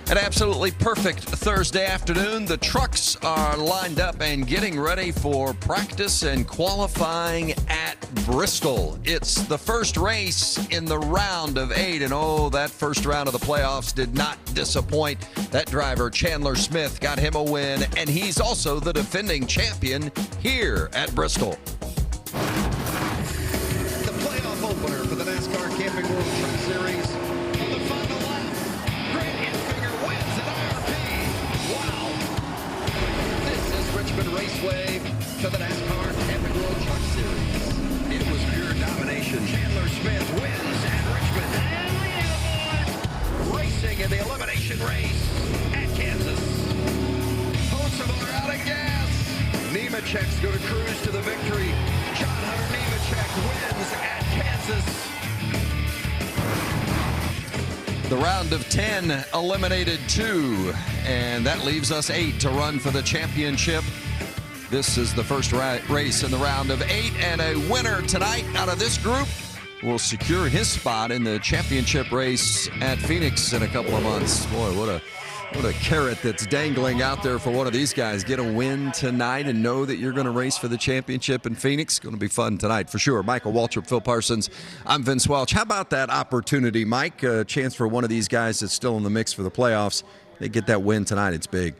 An absolutely perfect Thursday afternoon. The trucks are lined up and getting ready for practice and qualifying at Bristol. It's the first race in the round of 8, and oh, that first round of the playoffs did not disappoint. That driver, Chandler Smith, got him a win, and he's also the defending champion here at Bristol. The playoff opener for the NASCAR Camping World Truck Series. On the final lap, wins at IRP. Wow. This is Richmond Raceway to the NASCAR Camping World Truck Series. It was pure domination. Chandler Smith wins at Richmond. Racing in the elimination race at Kansas. Hocevar out of gas. Nemechek's going to cruise to the victory. John Hunter Nemechek wins at Kansas. The round of 10 eliminated 2, and that leaves us 8 to run for the championship. This is the first race in the round of 8, and a winner tonight out of this group will secure his spot in the championship race at Phoenix in a couple of months. Boy, what a carrot that's dangling out there for one of these guys. Get a win tonight and know that you're going to race for the championship in Phoenix. Going to be fun tonight for sure. Michael Waltrip, Phil Parsons. I'm Vince Welch. How about that opportunity, Mike? A chance for one of these guys that's still in the mix for the playoffs. They get that win tonight. It's big.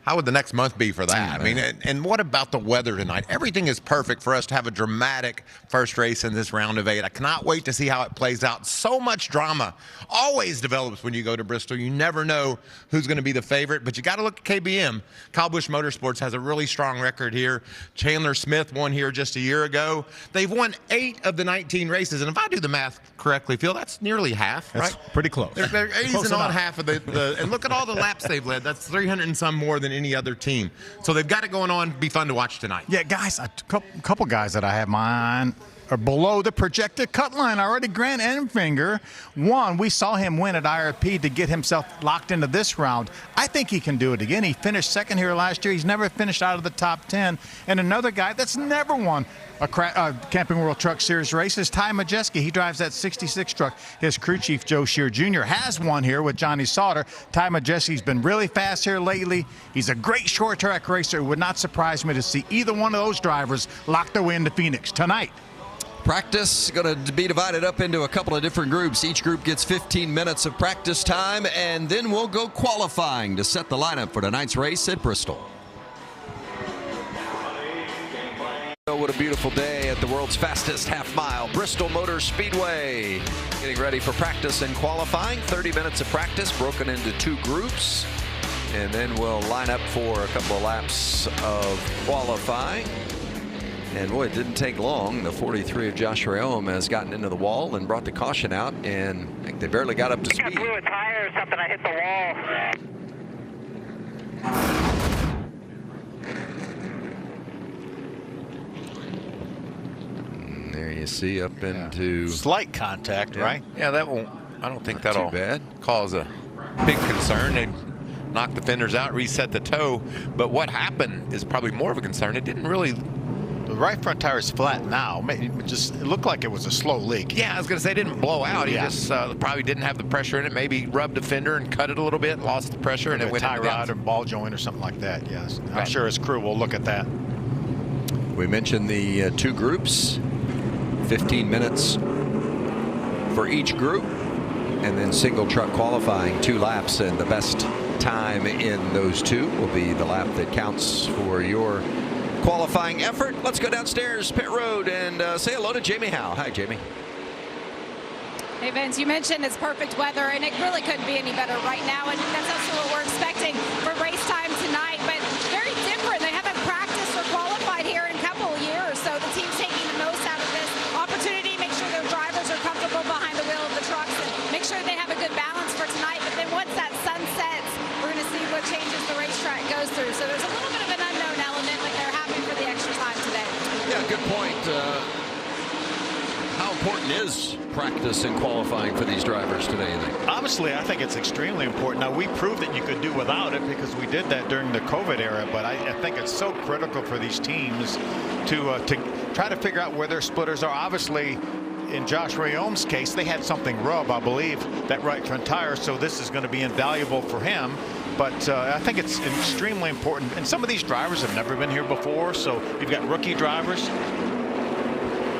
How would the next month be for that? I mean, and what about the weather tonight? Everything is perfect for us to have a dramatic first race in this round of 8. I cannot wait to see how it plays out. So much drama always develops when you go to Bristol. You never know who's going to be the favorite, but you got to look at KBM. Kyle Busch Motorsports has a really strong record here. Chandler Smith won here just a year ago. They've won 8 of the 19 races, and if I do the math correctly, Phil, that's nearly half, right? That's pretty close. They're easing on half of the and look at all the laps they've led. That's 300 and some more than any other team. So they've got it going on. Be fun to watch tonight. Yeah, guys, a couple guys that I have mine are below the projected cut line already. Grant Enfinger won. We saw him win at IRP to get himself locked into this round. I think he can do it again. He finished second here last year. He's never finished out of the top 10. And another guy that's never won a Camping World Truck Series race is Ty Majeski. He drives that 66 truck. His crew chief, Joe Shear Jr., has won here with Johnny Sauter. Ty Majeski's been really fast here lately. He's a great short track racer. It would not surprise me to see either one of those drivers lock their way into Phoenix tonight. Practice going to be divided up into a couple of different groups. Each group gets 15 minutes of practice time, and then we'll go qualifying to set the lineup for tonight's race at Bristol. Oh, what a beautiful day at the world's fastest half mile, Bristol Motor Speedway. Getting ready for practice and qualifying. 30 minutes of practice broken into 2 groups. And then we'll line up for a couple of laps of qualifying. And boy, it didn't take long. The 43 of Josh Rayom has gotten into the wall and brought the caution out, and I think they barely got up to speed. I blew a tire or something. I hit the And there you see up into slight contact, right? Yeah, that won't. I don't think Not that'll too bad. cause a big concern. They knocked the fenders out, reset the toe. But what happened is probably more of a concern. It didn't really. The right front tire is flat now. It looked like it was a slow leak. Yeah, I was going to say it didn't blow out. He just probably didn't have the pressure in it. Maybe rubbed a fender and cut it a little bit, lost the pressure, and it went tie into rod or ball joint or something like that. Yes, I'm sure his crew will look at that. We mentioned the 2 groups, 15 minutes for each group, and then single truck qualifying, 2 laps, and the best time in those 2 will be the lap that counts for your qualifying effort. Let's go downstairs, pit road, and say hello to Jamie Howe. Hi, Jamie. Hey, Vince, you mentioned it's perfect weather, and it really couldn't be any better right now, and that's also what we're expecting for race time tonight, but very different. They haven't practiced or qualified here in a couple of years, so the team's taking the most out of this opportunity, make sure their drivers are comfortable behind the wheel of the trucks, and make sure they have a good balance for tonight, but then once that sun sets, we're going to see what changes the racetrack goes through, so there's a little bit of an unknown element, but they're happy for the extra time today. Yeah, good point. How important is practice and qualifying for these drivers today, you think? Obviously, I think it's extremely important. Now, we proved that you could do without it because we did that during the COVID era, but I think it's so critical for these teams to try to figure out where their splitters are. Obviously, in Josh Rayom's case, they had something rub, I believe, that right front tire, so this is going to be invaluable for him. But I think it's extremely important. And some of these drivers have never been here before, so you've got rookie drivers.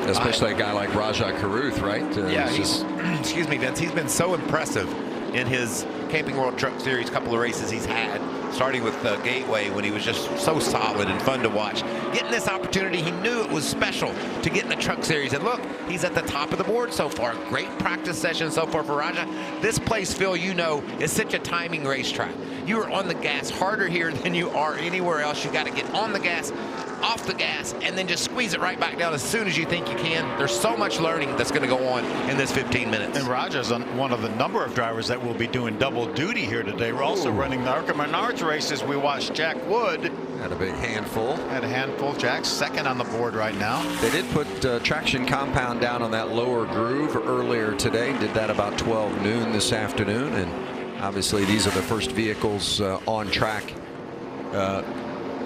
Especially a guy like Rajah Caruth, right? Yeah, excuse me, Vince. He's been so impressive in his Camping World Truck Series couple of races he's had, starting with Gateway when he was just so solid and fun to watch. Getting this opportunity, he knew it was special to get in the Truck Series. And look, he's at the top of the board so far. Great practice session so far for Rajah. This place, Phil, you know, is such a timing racetrack. You are on the gas harder here than you are anywhere else. You got to get on the gas, off the gas, and then just squeeze it right back down as soon as you think you can. There's so much learning that's going to go on in this 15 minutes. And Rajah's one of the number of drivers that will be doing double duty here today. We're also running the ARCA Menards races. We watched Jack Wood. Had a big handful. Had a handful. Jack's second on the board right now. They did put traction compound down on that lower groove earlier today. Did that about 12 noon this afternoon. And obviously these are the first vehicles on track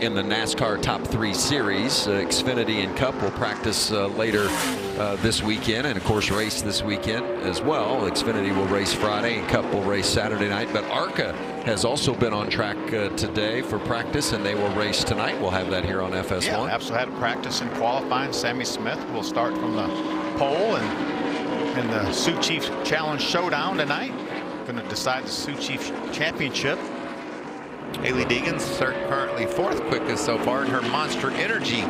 in the NASCAR Top 3 Series. Xfinity and Cup will practice later this weekend, and of course race this weekend as well. Xfinity will race Friday and Cup will race Saturday night, but ARCA has also been on track today for practice, and they will race tonight. We'll have that here on FS1. Yeah, absolutely. Had a practice in qualifying. Sammy Smith will start from the pole and in the Sioux Chief Challenge Showdown tonight. Going to decide the Sioux Chief Championship. Haley Deegan's currently fourth quickest so far in her Monster Energy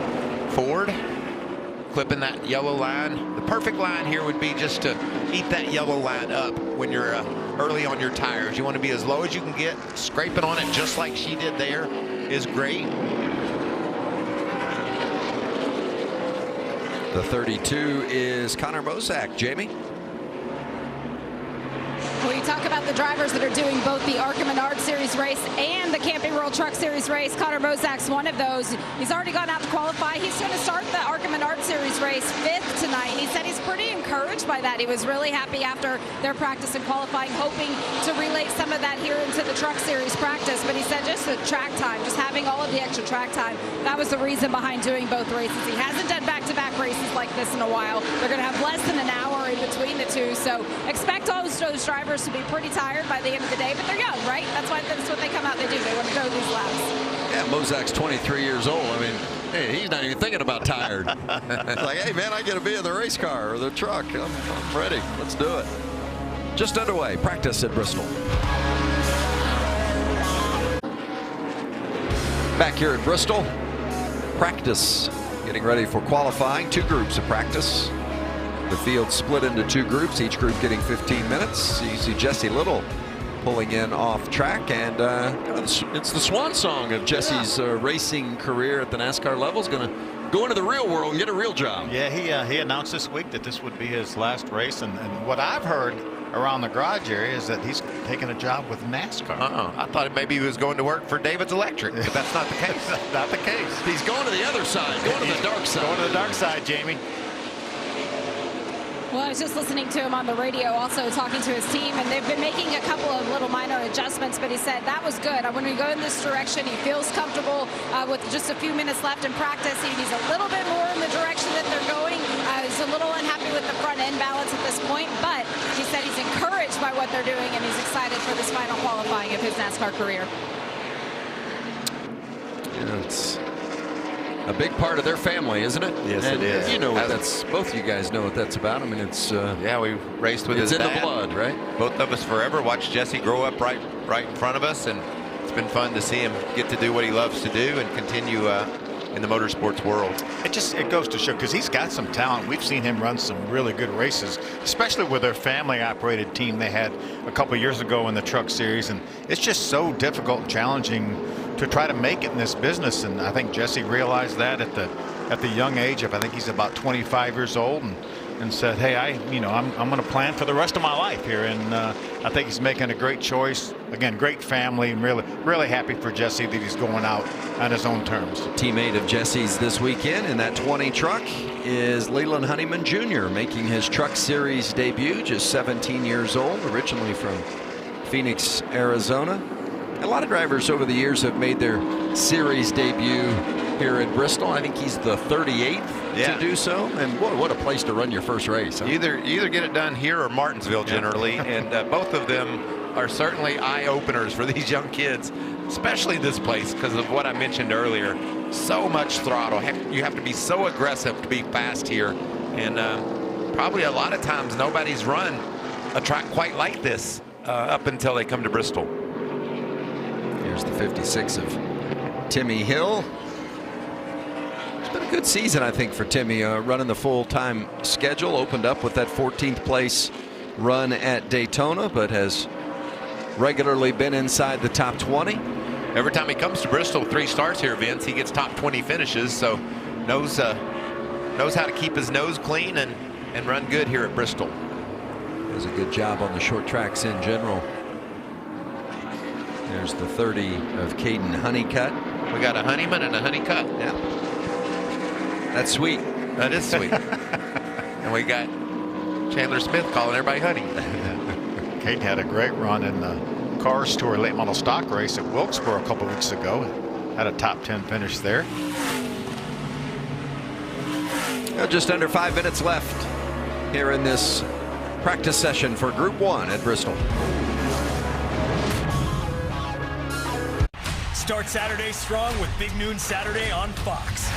Ford. Clipping that yellow line. The perfect line here would be just to eat that yellow line up when you're early on your tires. You want to be as low as you can get. Scraping on it just like she did there is great. The 32 is Connor Mosak. Jamie? Well, you talk about the drivers that are doing both the ARCA Menard Series race and the Camping World Truck Series race. Connor Mosak's one of those. He's already gone out to qualify. He's going to start the ARCA Menard Series race 5th tonight. He said he's pretty encouraged by that. He was really happy after their practice and qualifying, hoping to relate some of that here into the Truck Series practice. But he said just the track time, just having all of the extra track time, that was the reason behind doing both races. He hasn't done back-to-back races like this in a while. They're going to have less than an hour in between the two. So expect all those drivers to be pretty tired by the end of the day, but they're young, right? That's what they come out, they do. They want to go these laps. Yeah, Mosak's 23 years old. I mean, hey, he's not even thinking about tired. It's like, hey, man, I got to be in the race car or the truck. I'm ready. Let's do it. Just underway. Practice at Bristol. Back here at Bristol. Practice. Getting ready for qualifying. 2 groups of practice. The field split into 2 groups, each group getting 15 minutes. You see Jesse Little pulling in off track, and it's the swan song of Jesse's racing career at the NASCAR level. Is going to go into the real world and get a real job. Yeah, he announced this week that this would be his last race, and what I've heard around the garage area is that he's taking a job with NASCAR. I thought maybe he was going to work for David's Electric, but that's not the case. That's not the case. He's going to the other side, going to the dark side. Going to the dark side, Jamie. Well, I was just listening to him on the radio, also talking to his team, and they've been making a couple of little minor adjustments, but he said that was good. When we go in this direction, he feels comfortable with just a few minutes left in practice. He's a little bit more in the direction that they're going. He's a little unhappy with the front end balance at this point, but he said he's encouraged by what they're doing, and he's excited for this final qualifying of his NASCAR career. Yeah, it's a big part of their family, isn't it? Yes, and it is. You know what that's, both you guys know what that's about. I mean, it's yeah, we raced with his dad. It's in the blood, right? Both of us forever. Watched Jesse grow up right in front of us, and it's been fun to see him get to do what he loves to do and continue in the motorsports world. It goes to show, because he's got some talent. We've seen him run some really good races, especially with their family-operated team they had a couple years ago in the Truck Series, and it's just so difficult and challenging to try to make it in this business. And I think Jesse realized that at the young age of, I think he's about 25 years old, and said, hey, I'm going to plan for the rest of my life here. And I think he's making a great choice. Again, great family, and really happy for Jesse that he's going out on his own terms. Teammate of Jesse's this weekend in that 20 truck is Leland Honeyman Jr., making his Truck Series debut, just 17 years old, originally from Phoenix, Arizona. A lot of drivers over the years have made their series debut here in Bristol. I think he's the 38th to do so. And what a place to run your first race. Huh? You either get it done here or Martinsville generally, and both of them are certainly eye-openers for these young kids, especially this place because of what I mentioned earlier. So much throttle. You have to be so aggressive to be fast here, and probably a lot of times nobody's run a track quite like this up until they come to Bristol. Here's the 56 of Timmy Hill. It's been a good season, I think, for Timmy, running the full-time schedule. Opened up with that 14th place run at Daytona, but has regularly been inside the top 20. Every time he comes to Bristol, 3 starts here, Vince, he gets top 20 finishes, so knows how to keep his nose clean and run good here at Bristol. Does a good job on the short tracks in general. There's the 30 of Caden Honeycutt. We got a Honeyman and a Honeycutt. Yeah. That's sweet. That is sweet. And we got Chandler Smith calling everybody Honey. Caden had a great run in the Cars Tour late model stock race at Wilkesboro a couple weeks ago. Had a top 10 finish there. Well, just under 5 minutes left here in this practice session for Group 1 at Bristol. Start Saturday strong with Big Noon Saturday on Fox.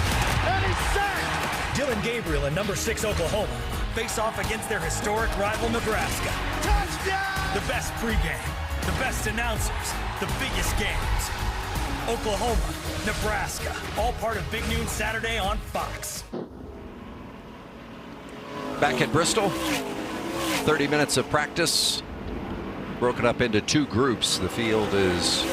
And he's sacked. Dylan Gabriel and number 6 Oklahoma face off against their historic rival Nebraska. Touchdown! The best pregame, the best announcers, the biggest games. Oklahoma, Nebraska, all part of Big Noon Saturday on Fox. Back at Bristol, 30 minutes of practice, broken up into 2 groups. The field is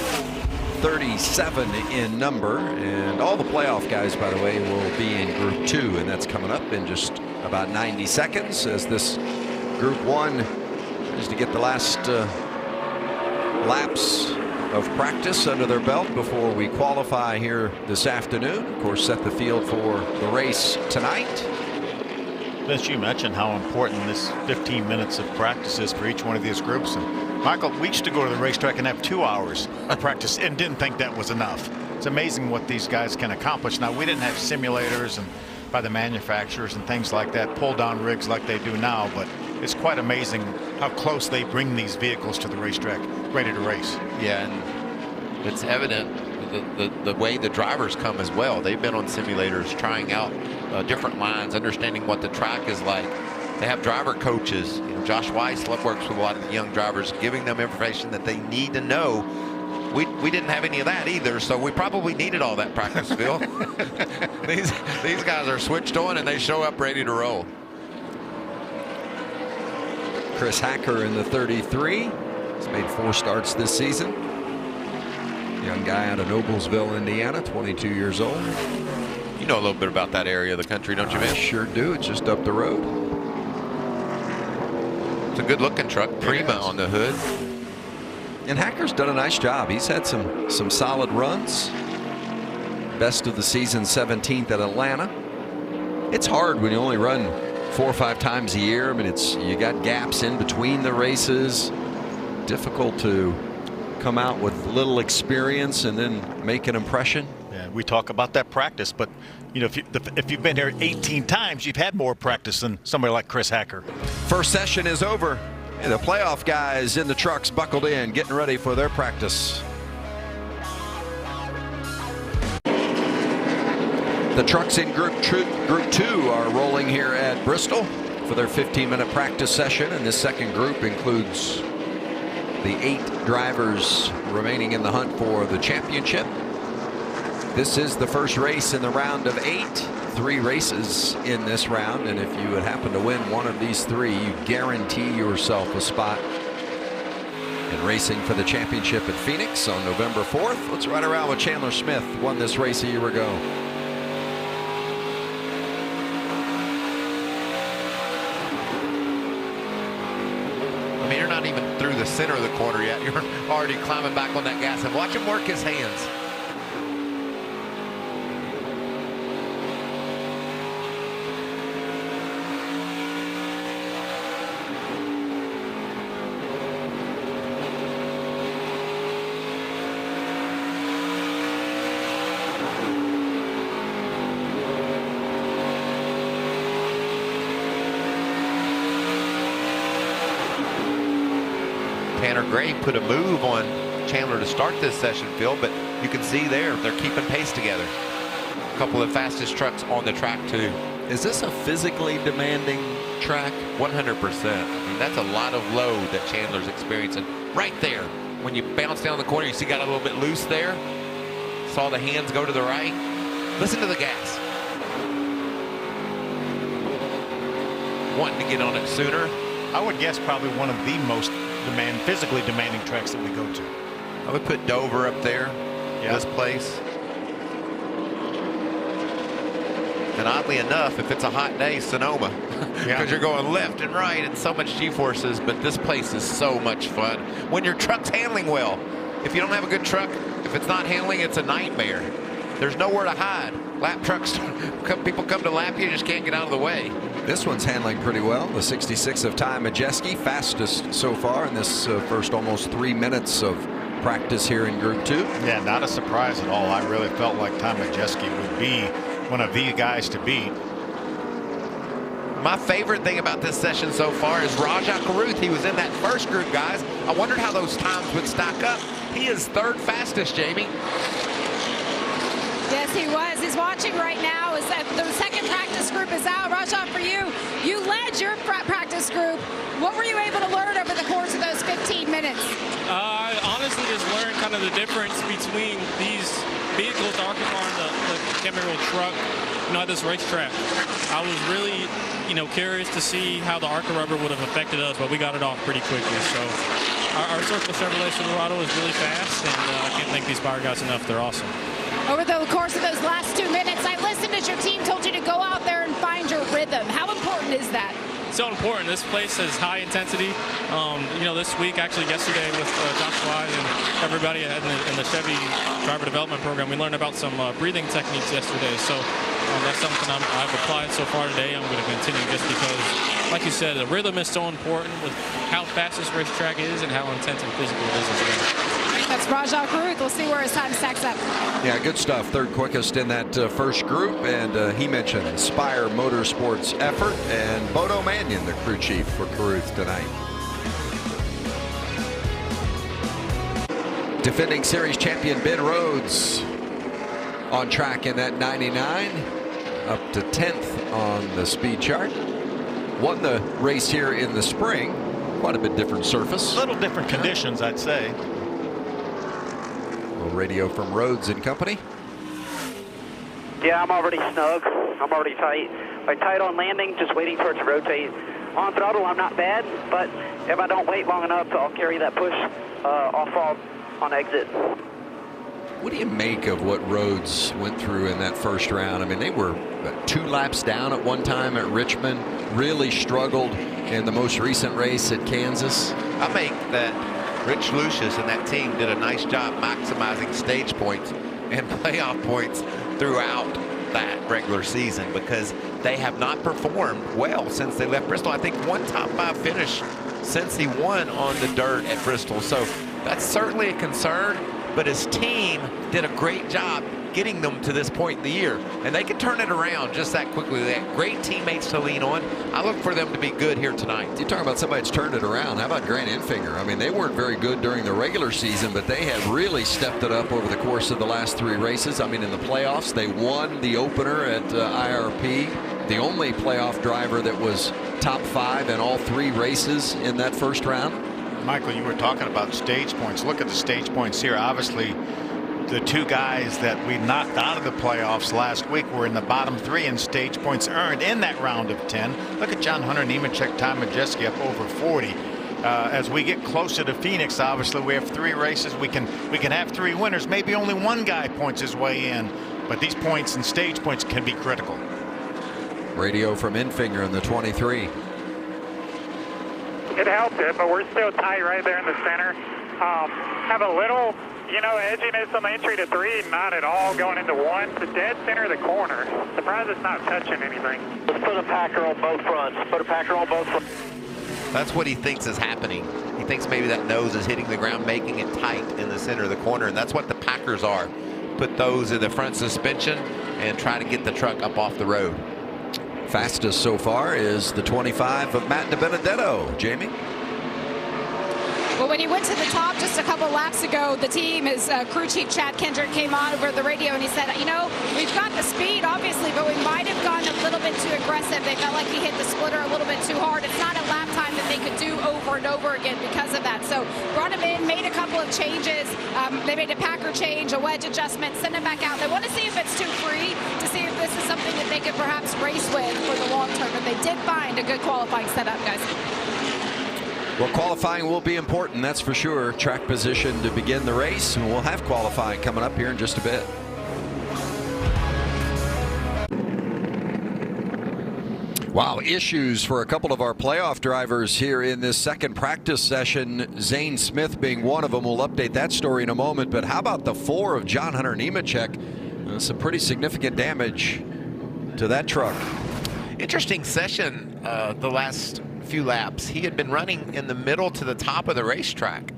37 in number, and all the playoff guys, by the way, will be in Group 2, and that's coming up in just about 90 seconds as this Group 1 is to get the last laps of practice under their belt before we qualify here this afternoon. Of course, set the field for the race tonight. Vince, you mentioned how important this 15 minutes of practice is for each one of these groups. And Michael, we used to go to the racetrack and have 2 hours of practice and didn't think that was enough. It's amazing what these guys can accomplish. Now, we didn't have simulators and by the manufacturers and things like that, pull down rigs like they do now, but it's quite amazing how close they bring these vehicles to the racetrack, ready to race. Yeah, and it's evident the way the drivers come as well. They've been on simulators, trying out different lines, understanding what the track is like. They have driver coaches. You know, Josh Weiss works with a lot of the young drivers, giving them information that they need to know. We didn't have any of that either, so we probably needed all that practice, Phil. These guys are switched on and they show up ready to roll. Chris Hacker in the 33. He's made 4 starts this season. Young guy out of Noblesville, Indiana, 22 years old. You know a little bit about that area of the country, don't you, man? I sure do. It's just up the road. It's a good-looking truck, Prima on the hood. And Hacker's done a nice job. He's had some solid runs. Best of the season, 17th at Atlanta. It's hard when you only run 4 or 5 times a year. I mean, you got gaps in between the races. Difficult to come out with little experience and then make an impression. Yeah, we talk about that practice, but you know, if you've been here 18 times, you've had more practice than somebody like Chris Hacker. First session is over. The playoff guys in the trucks buckled in, getting ready for their practice. The trucks in Group 2 are rolling here at Bristol for their 15-minute practice session, and this second group includes the 8 drivers remaining in the hunt for the championship. This is the first race in the round of 8. 3 races in this round, and if you would happen to win one of these 3, you guarantee yourself a spot in racing for the championship at Phoenix on November 4th. Let's ride around with Chandler Smith, won this race a year ago. I mean, you're not even through the center of the corner yet. You're already climbing back on that gas, and watch him work his hands. Gray put a move on Chandler to start this session, Phil, but you can see there they're keeping pace together. A couple of fastest trucks on the track too. Is this a physically demanding track? 100%. I mean, that's a lot of load that Chandler's experiencing right there. When you bounce down the corner, you see got a little bit loose there. Saw the hands go to the right. Listen to the gas. Wanting to get on it sooner. I would guess probably one of the most physically demanding tracks that we go to. I would put Dover up there. Yeah. This place. And oddly enough, if it's a hot day, Sonoma, because you're going left and right and so much G-forces, but this place is so much fun when your truck's handling well. If you don't have a good truck, if it's not handling, it's a nightmare. There's nowhere to hide. Lap trucks, people come to lap you, just can't get out of the way. This one's handling pretty well. The 66 of Ty Majeski, fastest so far in this first almost 3 minutes of practice here in Group 2. Yeah, not a surprise at all. I really felt like Ty Majeski would be one of the guys to beat. My favorite thing about this session so far is Rajah Caruth. He was in that first group, guys. I wondered how those times would stack up. He is third fastest, Jamie. Yes, he was. He's watching right now. The second practice group is out. Rajah, for you, you led your practice group. What were you able to learn over the course of those 15 minutes? I honestly just learned kind of the difference between these vehicles, the ARCA car and the Camping truck, at this racetrack. I was really, curious to see how the ARCA rubber would have affected us, but we got it off pretty quickly. So our Circle Chevrolet Silverado is really fast, and I can't thank these Spire guys enough. They're awesome. Over the course of those last 2 minutes, I listened as your team told you to go out there and find your rhythm. How important is that? So important. This place is high intensity. This week, actually yesterday with Josh White and everybody in the Chevy driver development program, we learned about some breathing techniques yesterday. So that's something I've applied so far today. I'm going to continue just because, like you said, the rhythm is so important with how fast this racetrack is and how intense and physical it is as well. That's Rajah Caruth. We'll see where his time stacks up. Yeah, good stuff. Third quickest in that first group. And he mentioned Spire Motorsports effort and Bodo Mannion, the crew chief for Caruth tonight. Defending series champion Ben Rhodes on track in that 99, up to 10th on the speed chart. Won the race here in the spring. Quite a bit different surface. A little different conditions, I'd say. Radio from Rhodes and Company. Yeah, I'm already snug. I'm already tight. Like tight on landing, just waiting for it to rotate. On throttle, I'm not bad, but if I don't wait long enough, I'll carry that push off on exit. What do you make of what Rhodes went through in that first round? I mean, they were 2 laps down at one time at Richmond, really struggled in the most recent race at Kansas. I make that Rich Lucius and that team did a nice job maximizing stage points and playoff points throughout that regular season because they have not performed well since they left Bristol. I think one top 5 finish since he won on the dirt at Bristol. So that's certainly a concern, but his team did a great job getting them to this point in the year, and they can turn it around just that quickly. They have great teammates to lean on. I look for them to be good here tonight. You talk about somebody that's turned it around. How about Grant Enfinger? I mean, they weren't very good during the regular season, but they have really stepped it up over the course of the last 3 races. I mean, in the playoffs, they won the opener at IRP. The only playoff driver that was top 5 in all 3 races in that first round. Michael, you were talking about stage points. Look at the stage points here. Obviously, the 2 guys that we knocked out of the playoffs last week were in the bottom 3 in stage points earned in that round of 10. Look at John Hunter Nemechek, Ty Majeski up over 40. As we get closer to Phoenix, obviously we have 3 races. We can have 3 winners. Maybe only one guy points his way in, but these points and stage points can be critical. Radio from Enfinger in the 23. It helped it, but we're still tight right there in the center. Have a little, edginess on the entry to 3, not at all going into 1. The dead center of the corner. Surprised it's not touching anything. Let's put a packer on both fronts. Put a packer on both fronts. That's what he thinks is happening. He thinks maybe that nose is hitting the ground, making it tight in the center of the corner, and that's what the Packers are. Put those in the front suspension and try to get the truck up off the road. Fastest so far is the 25 of Matt DiBenedetto. Jamie? Well, when he went to the top just a couple laps ago, the team, his crew chief Chad Kendrick, came on over the radio and he said, you know, we've got the speed, obviously, but we might have gone a little bit too aggressive. They felt like he hit the splitter a little bit too hard. It's not a lap time that they could do over and over again because of that. So brought him in, made a couple of changes. They made a packer change, a wedge adjustment, sent him back out. They want to see if it's too free, to see if this is something that they could perhaps race with for the long term. But they did find a good qualifying setup, guys. Well, qualifying will be important, that's for sure. Track position to begin the race, and we'll have qualifying coming up here in just a bit. Wow, issues for a couple of our playoff drivers here in this second practice session. Zane Smith being one of them. We'll update that story in a moment. But how about the 4 of John Hunter Nemechek? Some pretty significant damage to that truck. Interesting session the last few laps. He had been running in the middle to the top of the racetrack,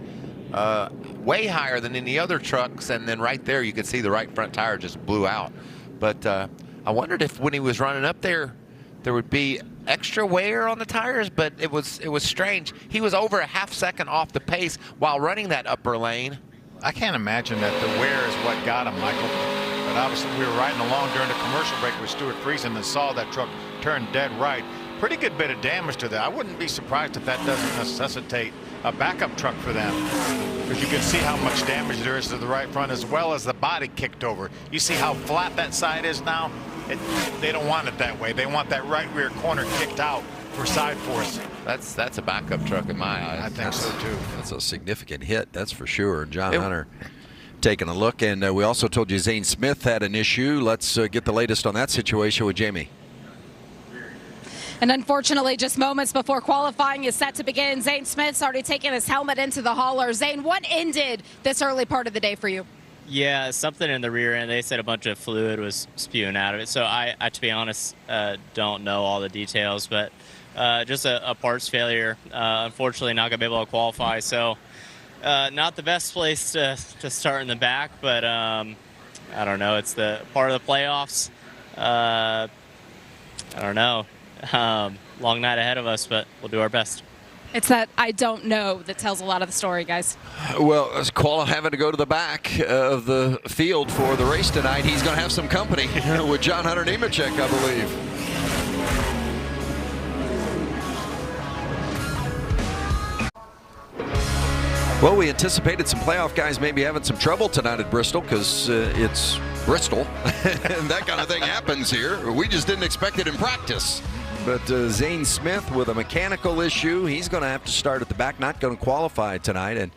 way higher than any other trucks, and then right there you could see the right front tire just blew out. But I wondered if when he was running up there would be extra wear on the tires, but it was strange. He was over a half second off the pace while running that upper lane. I can't imagine that the wear is what got him, Michael. But obviously we were riding along during the commercial break with Stuart Friesen and saw that truck turn dead right. Pretty good bit of damage to that. I wouldn't be surprised if that doesn't necessitate a backup truck for them, because you can see how much damage there is to the right front as well as the body kicked over. You see how flat that side is now? They don't want it that way. They want that right rear corner kicked out for side force. That's a backup truck in my eyes. I think so too. That's a significant hit, that's for sure. John Hunter taking a look, and we also told you Zane Smith had an issue. Let's get the latest on that situation with Jamie. And unfortunately, just moments before qualifying is set to begin, Zane Smith's already taken his helmet into the hauler. Zane, what ended this early part of the day for you? Yeah, something in the rear end. They said a bunch of fluid was spewing out of it. So I to be honest, don't know all the details, but just a parts failure. Unfortunately, not going to be able to qualify. So not the best place to start in the back, but I don't know. It's the part of the playoffs. I don't know. Long night ahead of us, but we'll do our best. It's that I don't know that tells a lot of the story, guys. Well, Quala having to go to the back of the field for the race tonight. He's going to have some company with John Hunter Nemechek, I believe. Well, we anticipated some playoff guys maybe having some trouble tonight at Bristol because it's Bristol and that kind of thing happens here. We just didn't expect it in practice. But Zane Smith with a mechanical issue, he's going to have to start at the back, not going to qualify tonight.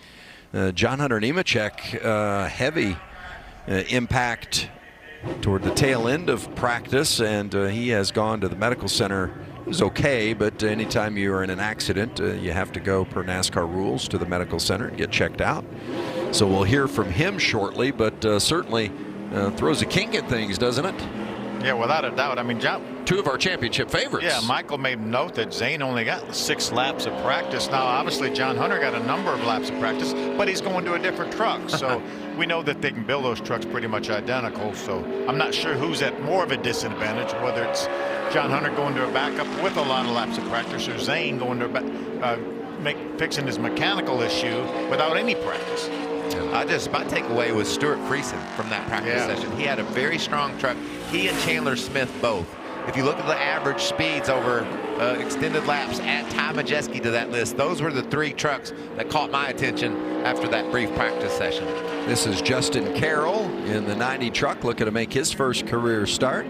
And John Hunter Nemechek, heavy impact toward the tail end of practice, and he has gone to the medical center. It was okay, but anytime you're in an accident, you have to go per NASCAR rules to the medical center and get checked out. So we'll hear from him shortly, but certainly throws a kink at things, doesn't it? Yeah, without a doubt. I mean, two of our championship favorites. Yeah, Michael made note that Zane only got 6 laps of practice. Now, obviously, John Hunter got a number of laps of practice, but he's going to a different truck. So we know that they can build those trucks pretty much identical. So I'm not sure who's at more of a disadvantage, whether it's John Hunter going to a backup with a lot of laps of practice or Zane going to fixing his mechanical issue without any practice. My takeaway was Stuart Friesen from that practice session. He had a very strong truck. He and Chandler Smith both. If you look at the average speeds over extended laps, add Ty Majeski to that list. Those were the 3 trucks that caught my attention after that brief practice session. This is Justin Carroll in the 90 truck, looking to make his first career start.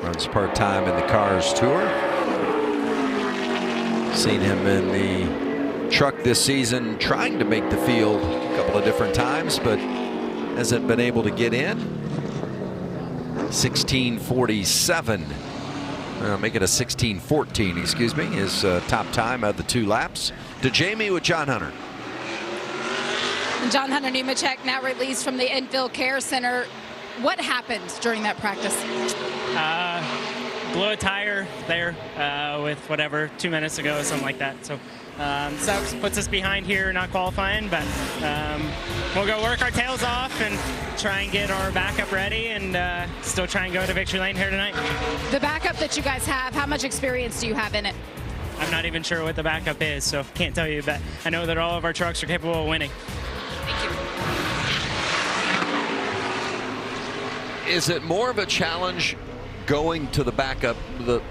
Runs part-time in the Cars Tour. Seen him in the truck this season trying to make the field a couple of different times, but hasn't been able to get in. 16:47, make it a 16:14, excuse me, his top time of the 2 laps. To Jamie with John Hunter. John Hunter Nemechek now released from the Infield Care Center. What happened during that practice? Blew a tire there with whatever 2 minutes ago or something like that. So that puts us behind here, not qualifying, but we'll go work our tails off and try and get our backup ready and still try and go to victory lane here tonight. The backup that you guys have, how much experience do you have in it? I'm not even sure what the backup is, so can't tell you, but I know that all of our trucks are capable of winning. Is it more of a challenge going to the backup, the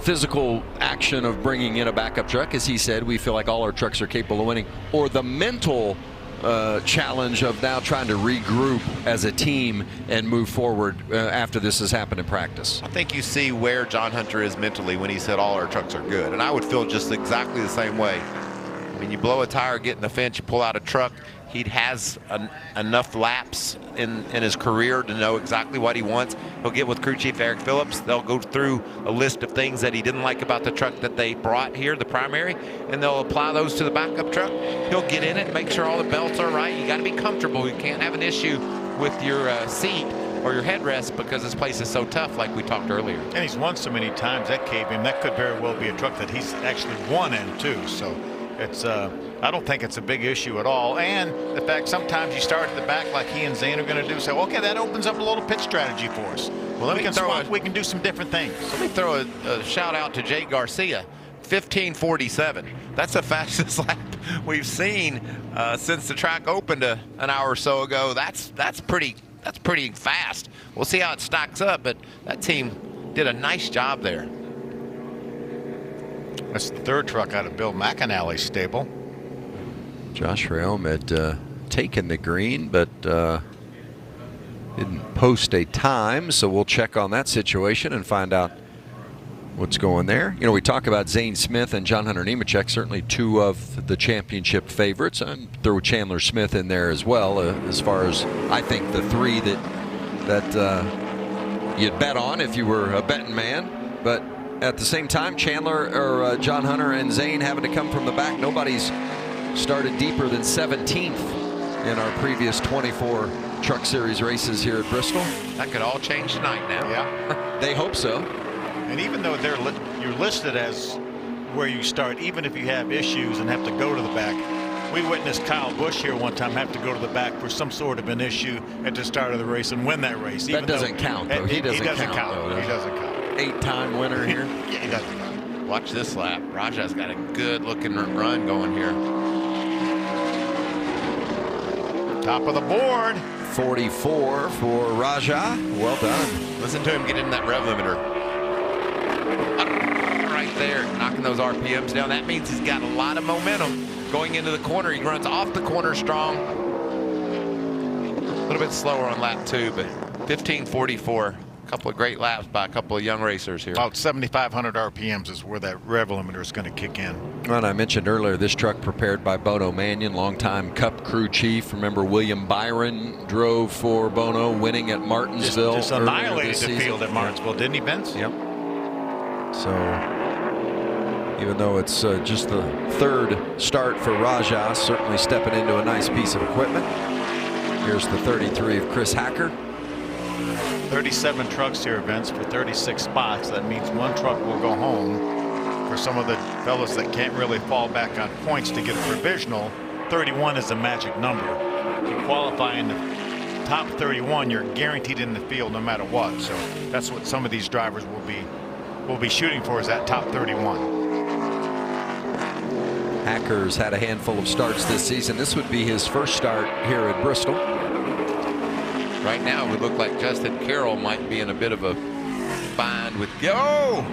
physical action of bringing in a backup truck? As he said, we feel like all our trucks are capable of winning, or the mental challenge of now trying to regroup as a team and move forward after this has happened in practice? I think you see where John Hunter is mentally when he said all our trucks are good, and I would feel just exactly the same way. When you blow a tire, get in the fence, you pull out a truck, he has enough laps in his career to know exactly what he wants. He'll get with crew chief Eric Phillips. They'll go through a list of things that he didn't like about the truck that they brought here, the primary, and they'll apply those to the backup truck. He'll get in it, make sure all the belts are right. You got to be comfortable. You can't have an issue with your seat or your headrest because this place is so tough, like we talked earlier. And he's won so many times at KBM, that could very well be a truck that he's actually won in too. So it's I don't think it's a big issue at all. And the fact sometimes you start at the back like he and Zane are going to do, say, okay, that opens up a little pit strategy for us. Well, we can do some different things. Let me throw a shout out to Jay Garcia, 15:47. That's the fastest lap we've seen since the track opened an hour or so ago. That's pretty fast. We'll see how it stacks up, but that team did a nice job there. That's the third truck out of Bill McAnally's stable. Josh Rayom had taken the green, but didn't post a time, so we'll check on that situation and find out what's going there. You know, we talk about Zane Smith and John Hunter Nemechek, certainly two of the championship favorites, and throw Chandler Smith in there as well, as far as I think the three that you'd bet on if you were a betting man. But at the same time, Chandler or John Hunter and Zane having to come from the back. Nobody's started deeper than 17th in our previous 24 Truck Series races here at Bristol. That could all change tonight now. Yeah. They hope so. And even though you're listed as where you start, even if you have issues and have to go to the back, we witnessed Kyle Busch here one time have to go to the back for some sort of an issue at the start of the race and win that race. That doesn't count, though. He doesn't count. He doesn't count. 8-time winner here. Yeah, he doesn't count. Watch this lap. Raja's got a good looking run going here. Top of the board. 44 for Raja. Well done. Listen to him get in that rev limiter. Right there, knocking those RPMs down. That means he's got a lot of momentum going into the corner. He runs off the corner strong. A little bit slower on lap 2, but 15:44. A couple of great laps by a couple of young racers here. About 7,500 RPMs is where that rev limiter is going to kick in. Well, I mentioned earlier, this truck prepared by Bono Mannion, longtime Cup crew chief. Remember, William Byron drove for Bono, winning at Martinsville. Just annihilated the field at Martinsville, didn't he, Vince? Yep. So, even though it's just the third start for Raja, certainly stepping into a nice piece of equipment. Here's the 33 of Chris Hacker. 37 trucks here, Vince, for 36 spots. That means one truck will go home. For some of the fellas that can't really fall back on points to get a provisional, 31 is the magic number. If you qualify in the top 31, you're guaranteed in the field no matter what. So that's what some of these drivers will be shooting for, is that top 31. Hacker's had a handful of starts this season. This would be his first start here at Bristol. Right now, it would look like Justin Carroll might be in a bit of a bind with go.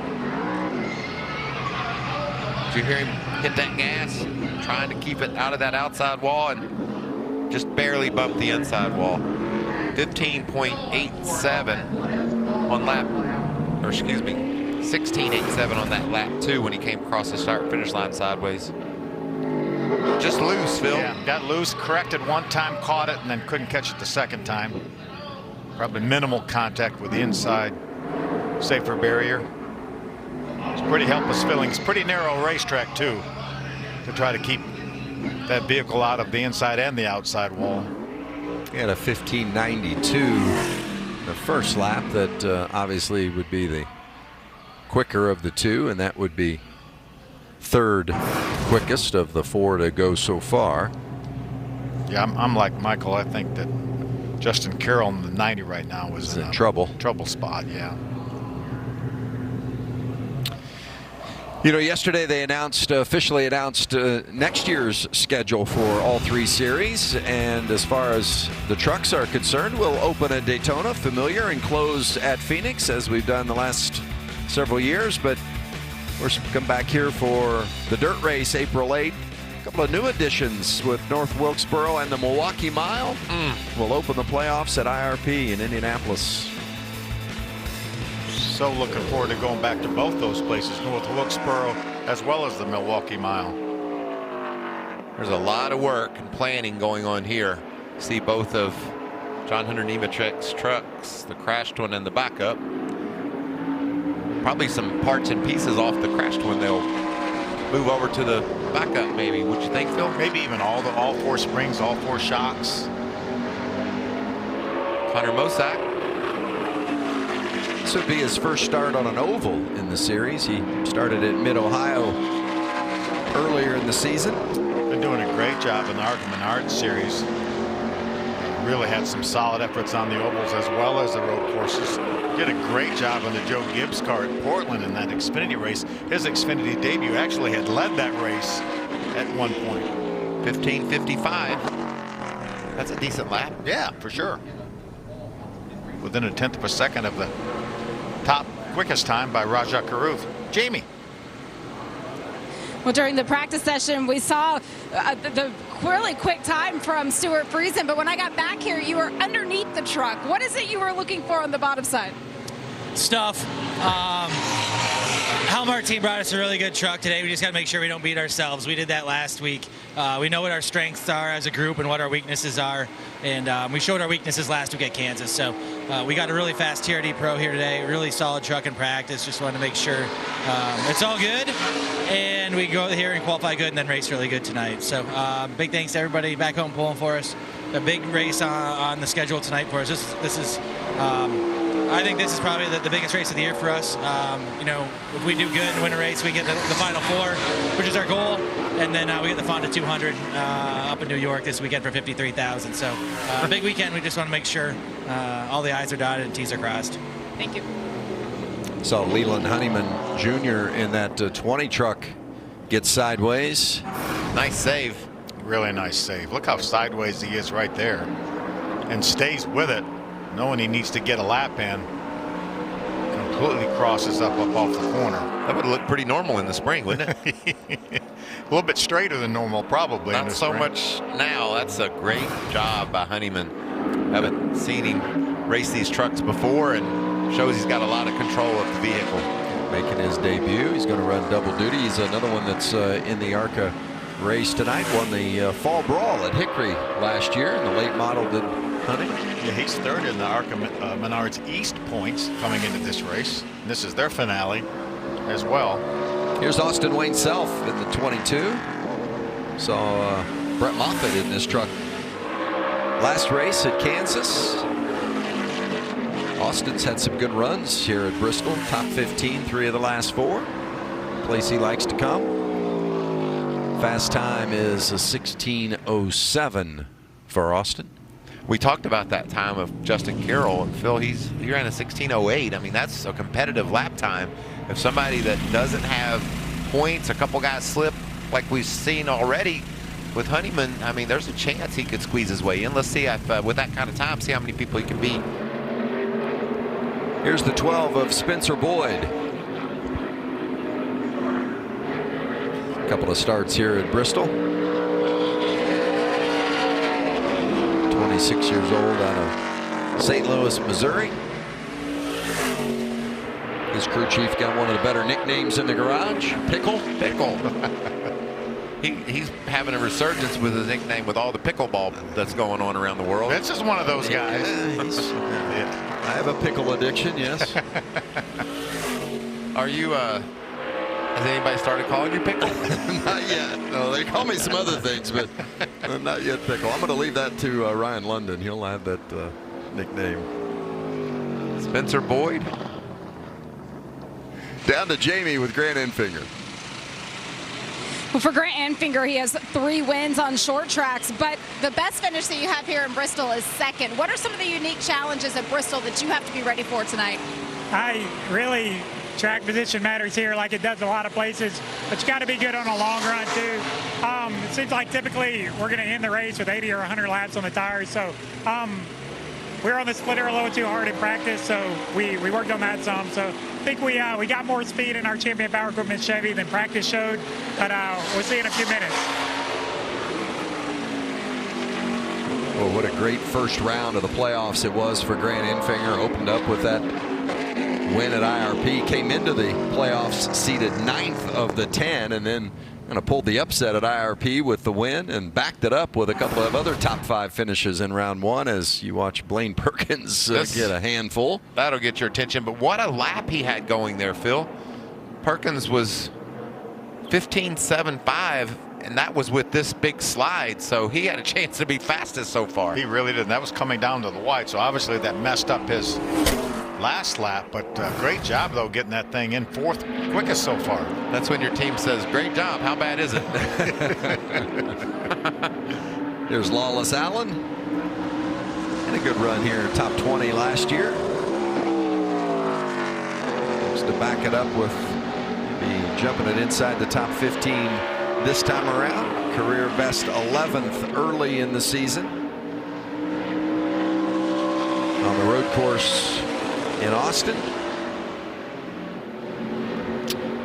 Did you hear him hit that gas? Trying to keep it out of that outside wall and just barely bumped the inside wall. 15.87 on lap, or excuse me, 16.87 on that lap 2 when he came across the start finish line sideways. Just loose, Phil. Yeah, got loose, corrected one time, caught it, and then couldn't catch it the second time. Probably minimal contact with the inside safer barrier. It's pretty helpless feeling. It's pretty narrow racetrack too, to try to keep that vehicle out of the inside and the outside wall. He had a 15.92 the first lap that obviously would be the quicker of the two, and that would be third quickest of the 4 to go so far. Yeah, I'm like Michael. I think that Justin Carroll in the 90 right now is in trouble spot. Yeah. You know, yesterday they officially announced next year's schedule for all 3 series. And as far as the trucks are concerned, we'll open at Daytona, familiar, and close at Phoenix, as we've done the last several years. But we're come back here for the dirt race, April 8th. A couple of new additions with North Wilkesboro and the Milwaukee Mile. We'll open the playoffs at IRP in Indianapolis. So looking forward to going back to both those places, North Wilkesboro as well as the Milwaukee Mile. There's a lot of work and planning going on here. See both of John Hunter Nemechek's trucks, the crashed one and the backup. Probably some parts and pieces off the crashed one they'll move over to the backup, maybe. Would you think, Phil? Maybe even all 4 springs, all 4 shocks. Connor Mosack. This would be his first start on an oval in the series. He started at Mid-Ohio earlier in the season. Been doing a great job in the ARCA Menard series. Really had some solid efforts on the ovals as well as the road courses. Did a great job on the Joe Gibbs car at Portland in that Xfinity race. His Xfinity debut actually had led that race at one point. 15:55. That's a decent lap. Yeah, for sure. Within a 1/10 of a second of the top quickest time by Raja Karuth. Jamie. Well, during the practice session, we saw the really quick time from Stuart Friesen, but when I got back here, you were underneath the truck. What is it you were looking for on the bottom side? Stuff. Helmer team brought us a really good truck today. We just got to make sure we don't beat ourselves. We did that last week. We know what our strengths are as a group and what our weaknesses are, and we showed our weaknesses last week at Kansas. So we got a really fast TRD Pro here today, really solid truck in practice. Just wanted to make sure it's all good, and we go here and qualify good and then race really good tonight. So big thanks to everybody back home pulling for us. A big race on the schedule tonight for us. This is I think this is probably the biggest race of the year for us. You know, if we do good and win a race, we get the Final Four, which is our goal, and then we get the Fonda 200 up in New York this weekend for $53,000. So a big weekend. We just want to make sure all the I's are dotted and T's are crossed. Thank you. Saw Leland Honeyman Jr. in that 20 truck get sideways. Nice save. Really nice save. Look how sideways he is right there, and stays with it, knowing he needs to get a lap in. Completely crosses up off the corner. That would look pretty normal in the spring, wouldn't it? A little bit straighter than normal, probably. Not so much now. That's a great job by Honeyman. Haven't seen him race these trucks before, and shows he's got a lot of control of the vehicle. Making his debut. He's going to run double duty. He's another one that's in the ARCA race tonight. Won the fall brawl at Hickory last year in the late model than Honey. Yeah, he's third in the ARCA Menards East points coming into this race. And this is their finale as well. Here's Austin Wayne Self in the 22. Saw Brett Moffitt in this truck last race at Kansas. Austin's had some good runs here at Bristol. Top 15, 3 of the last 4. Place he likes to come. Fast time is a 16:07 for Austin. We talked about that time of Justin Carroll, and Phil, he ran a 16:08. I mean, that's a competitive lap time. If somebody that doesn't have points, a couple guys slip like we've seen already with Honeyman, I mean, there's a chance he could squeeze his way in. Let's see if with that kind of time, see how many people he can beat. Here's the 12 of Spencer Boyd. A couple of starts here at Bristol. 26 years old out of St. Louis, Missouri. His crew chief got one of the better nicknames in the garage, Pickle. Pickle. He's having a resurgence with his nickname with all the pickleball that's going on around the world. This is one of those guys. I have a pickle addiction, yes. Are you, has anybody started calling you Pickle? Not yet. No, they call me some other things, but not yet Pickle. I'm going to leave that to Ryan London. He'll have that nickname. Spencer Boyd. Down to Jamie with Grant Enfinger. Well, for Grant Enfinger, he has 3 wins on short tracks, but the best finish that you have here in Bristol is second. What are some of the unique challenges at Bristol that you have to be ready for tonight? I really track position matters here like it does a lot of places, but you got to be good on a long run too. It seems like typically we're going to end the race with 80 or 100 laps on the tires, so we were on the splitter a little too hard in practice, so we worked on that some. So I think we got more speed in our Champion Power Equipment Chevy than practice showed, but we'll see in a few minutes. Well, what a great first round of the playoffs it was for Grant Enfinger. Opened up with that win at IRP, came into the playoffs seeded 9th of the 10, and then kind of pulled the upset at IRP with the win and backed it up with a couple of other top 5 finishes in round 1 as you watch Blaine Perkins get a handful. That'll get your attention, but what a lap he had going there, Phil. Perkins was 15.75, and that was with this big slide, so he had a chance to be fastest so far. He really did, and that was coming down to the white, so obviously that messed up his last lap, but great job though getting that thing in 4th quickest so far. That's when your team says, great job, how bad is it? There's Lawless Allen. Had a good run here, top 20 last year. Just to back it up with maybe jumping it inside the top 15 this time around. Career best 11th early in the season. On the road course in Austin.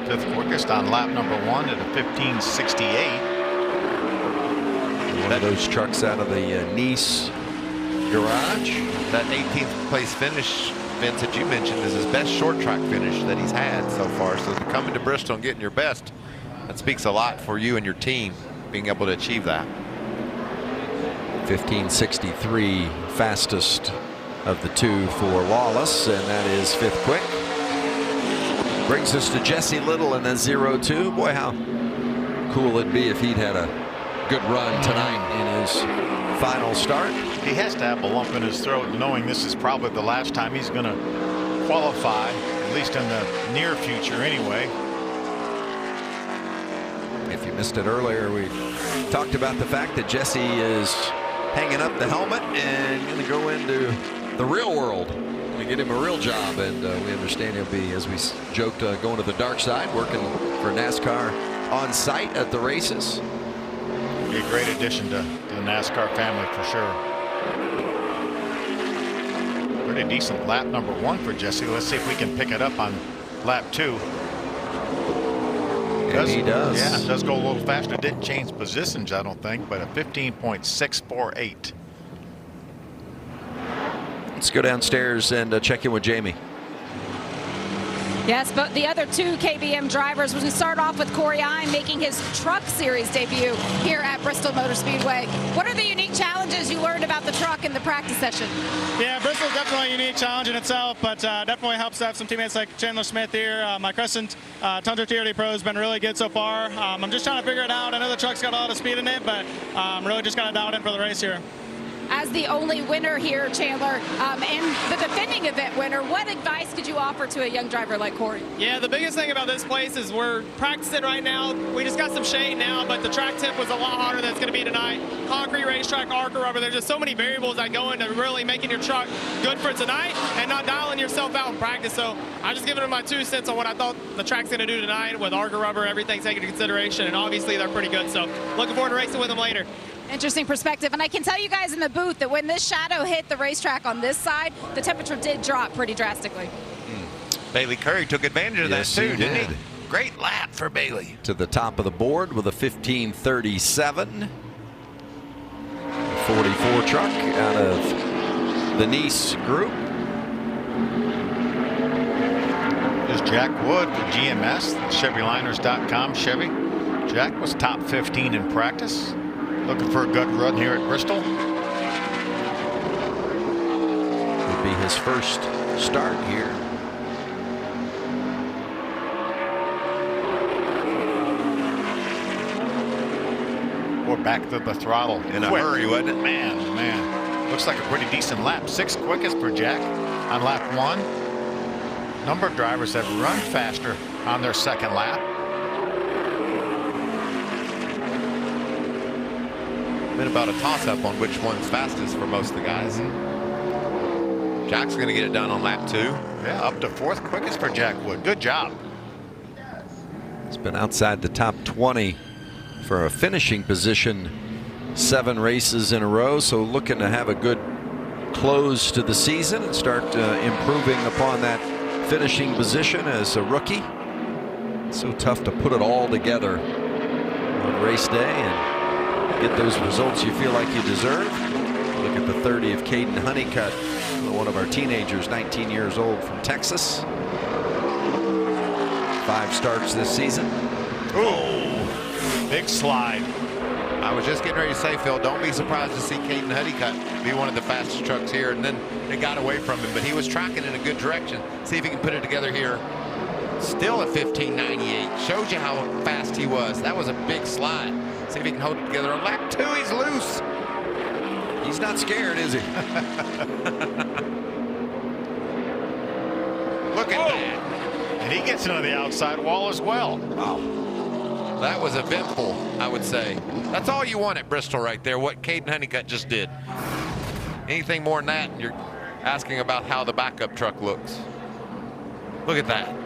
5th quickest on lap number 1 at a 15.68. One of those trucks out of the Nice garage. That 18th place finish, Vince, that you mentioned is his best short track finish that he's had so far. So to come into Bristol and getting your best, that speaks a lot for you and your team being able to achieve that. 15.63 fastest of the 2 for Lawless, and that is 5th quick. Brings us to Jesse Little and then 0-2. Boy, how cool it'd be if he'd had a good run tonight in his final start. He has to have a lump in his throat knowing this is probably the last time he's going to qualify, at least in the near future anyway. If you missed it earlier, we talked about the fact that Jesse is hanging up the helmet and going to go into the real world to get him a real job, and we understand he'll be, as we joked, going to the dark side, working for NASCAR on site at the races. Be a great addition to the NASCAR family for sure. Pretty decent lap number 1 for Jesse. Let's see if we can pick it up on lap 2. And he does. Yeah, it does go a little faster. Didn't change positions, I don't think, but a 15.648. Let's go downstairs and check in with Jamie. Yes, but the other 2 KBM drivers, we start off with Corey Ine making his Truck Series debut here at Bristol Motor Speedway. What are the unique challenges you learned about the truck in the practice session? Yeah, Bristol's definitely a unique challenge in itself, but definitely helps to have some teammates like Chandler Smith here. My Crescent Tundra TRD Pro has been really good so far. I'm just trying to figure it out. I know the truck's got a lot of speed in it, but I'm really just kind of dialed in for the race here. As the only winner here, Chandler, and the defending event winner, what advice could you offer to a young driver like Corey? Yeah, the biggest thing about this place is we're practicing right now. We just got some shade now, but the track temp was a lot harder than it's going to be tonight. Concrete racetrack, ARCA rubber, there's just so many variables that go into really making your truck good for tonight and not dialing yourself out in practice. So I'm just giving them my 2 cents on what I thought the track's going to do tonight with ARCA rubber, everything taken into consideration, and obviously they're pretty good. So looking forward to racing with them later. Interesting perspective, and I can tell you guys in the booth that when this shadow hit the racetrack on this side, the temperature did drop pretty drastically. Bailey Curry took advantage of that too, didn't he? Great lap for Bailey. To the top of the board with a 15.37. 44 truck out of the Nice group. There's Jack Wood for GMS, ChevyLiners.com. Chevy. Jack was top 15 in practice. Looking for a good run here at Bristol. Would be his first start here. We're back to the throttle in a hurry, wasn't it? Man. Looks like a pretty decent lap. 6th quickest for Jack on lap 1. Number of drivers have run faster on their 2nd lap. Been about a toss-up on which one's fastest for most of the guys. Jack's going to get it done on lap 2. Yeah, up to 4th quickest for Jack Wood. Good job. He's been outside the top 20 for a finishing position 7 races in a row, so looking to have a good close to the season and start improving upon that finishing position as a rookie. It's so tough to put it all together on race day and get those results you feel like you deserve. Look at the 30 of Caden Honeycutt, one of our teenagers, 19 years old, from Texas. 5 starts this season. Oh, big slide. I was just getting ready to say, Phil, don't be surprised to see Caden Honeycutt be one of the fastest trucks here, and then it got away from him, but he was tracking in a good direction. See if he can put it together here. Still at 15.98. Shows you how fast he was. That was a big slide. See if he can hold it together on lap 2. He's loose. He's not scared, is he? Look at that. And he gets into the outside wall as well. Wow. That was eventful, I would say. That's all you want at Bristol right there, what Caden Honeycutt just did. Anything more than that, you're asking about how the backup truck looks. Look at that.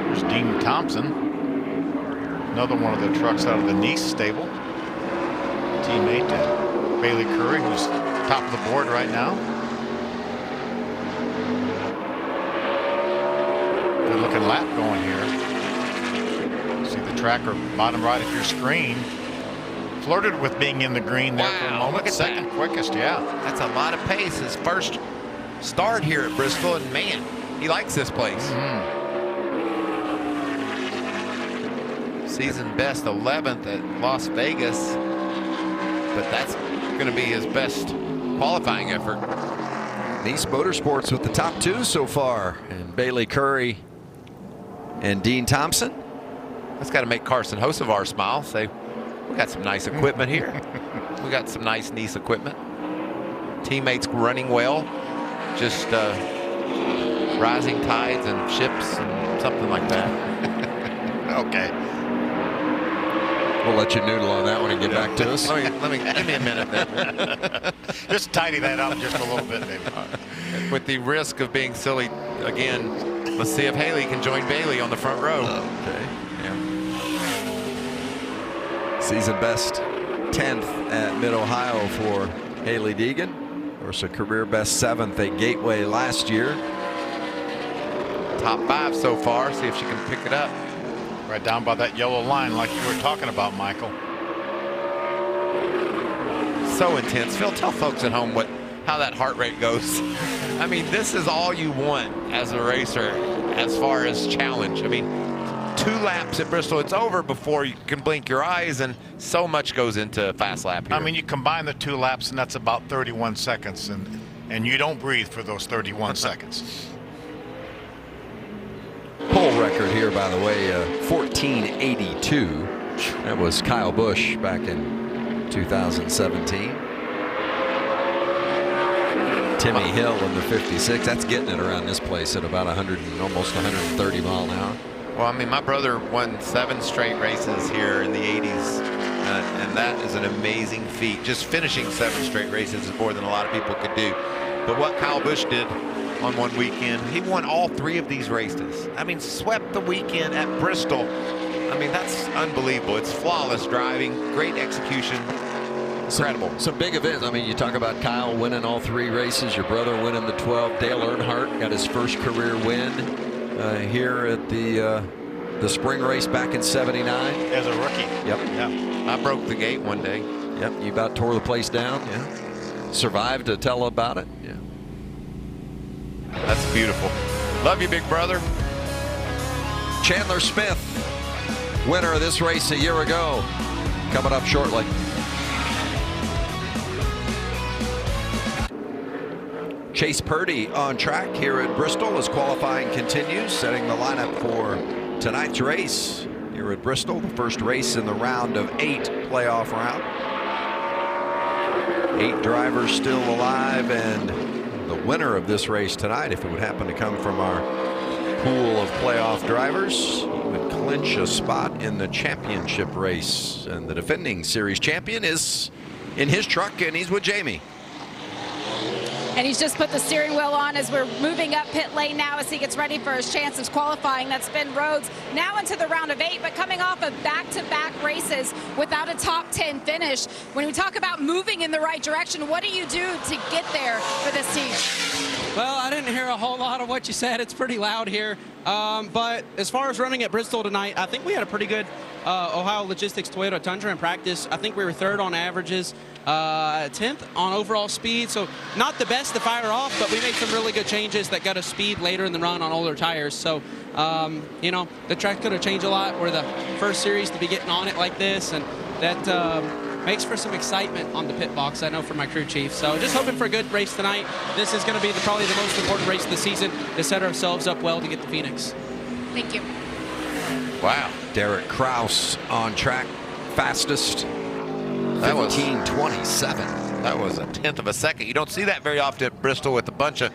There's Dean Thompson. Another one of the trucks out of the Nice stable. Teammate to Bailey Curry, who's top of the board right now. Good looking lap going here. See the tracker bottom right of your screen. Flirted with being in the green there for a moment. Look at Second quickest, yeah. That's a lot of pace. His first start here at Bristol, and man, he likes this place. Season best 11th at Las Vegas, but that's going to be his best qualifying effort. Nice Motorsports with the top 2 so far, and Bailey Curry and Dean Thompson. That's got to make Carson Hocevar smile. Say, we got some nice equipment here. We got some nice Nice equipment. Teammates running well. Just rising tides and ships and something like that. Okay. We'll let you noodle on that one and get back to us. Let me give me a minute there. Just tidy that up just a little bit, maybe. With the risk of being silly again, let's see if Haley can join Bailey on the front row. Okay. Yeah. Season best 10th at Mid-Ohio for Haley Deegan. Of course, a career best 7th at Gateway last year. Top 5 so far. See if she can pick it up. Right down by that yellow line like you were talking about, Michael. So intense. Phil, tell folks at home how that heart rate goes. I mean, this is all you want as a racer as far as challenge. I mean, 2 laps at Bristol, it's over before you can blink your eyes, and so much goes into a fast lap here. I mean, you combine the 2 laps, and that's about 31 seconds, and you don't breathe for those 31 seconds. Pole record here, by the way, 1482. That was Kyle Busch back in 2017. Timmy Hill in the 56. That's getting it around this place at about 100 and almost 130 mile an hour. Well, I mean, my brother won 7 straight races here in the 80s, and that is an amazing feat. Just finishing 7 straight races is more than a lot of people could do. But what Kyle Busch did on one weekend, he won all 3 of these races. I mean, swept the weekend at Bristol. I mean, that's unbelievable. It's flawless driving, great execution, incredible. Some big events. I mean, you talk about Kyle winning all 3 races, your brother winning the 12. Dale Earnhardt got his first career win here at the spring race back in '79 as a rookie. Yep. Yeah. I broke the gate one day. Yep. You about tore the place down. Yeah. Survived to tell about it. Yeah. That's beautiful. Love you, big brother. Chandler Smith, winner of this race a year ago, coming up shortly. Chase Purdy on track here at Bristol as qualifying continues, setting the lineup for tonight's race here at Bristol, the first race in the round of 8 playoff round. 8 drivers still alive, and the winner of this race tonight, if it would happen to come from our pool of playoff drivers, would clinch a spot in the championship race. And the defending series champion is in his truck, and he's with Jamie. And he's just put the steering wheel on as we're moving up pit lane now as he gets ready for his chance of qualifying. That's Ben Rhodes now into the round of 8, but coming off of back-to-back races without a top 10 finish. When we talk about moving in the right direction, what do you do to get there for this team? Well, I didn't hear a whole lot of what you said. It's pretty loud here. But as far as running at Bristol tonight, I think we had a pretty good Ohio Logistics Toyota Tundra in practice. I think we were 3rd on averages, 10th on overall speed. So not the best to fire off, but we made some really good changes that got us speed later in the run on older tires. So, you know, the track could have changed a lot. We're the first series to be getting on it like this, and that makes for some excitement on the pit box, I know, for my crew chief. So just hoping for a good race tonight. This is going to be probably the most important race of the season to set ourselves up well to get to Phoenix. Thank you. Wow. Derek Kraus on track, fastest. That was 15:27. That was a 1/10 of a second. You don't see that very often at Bristol with a bunch of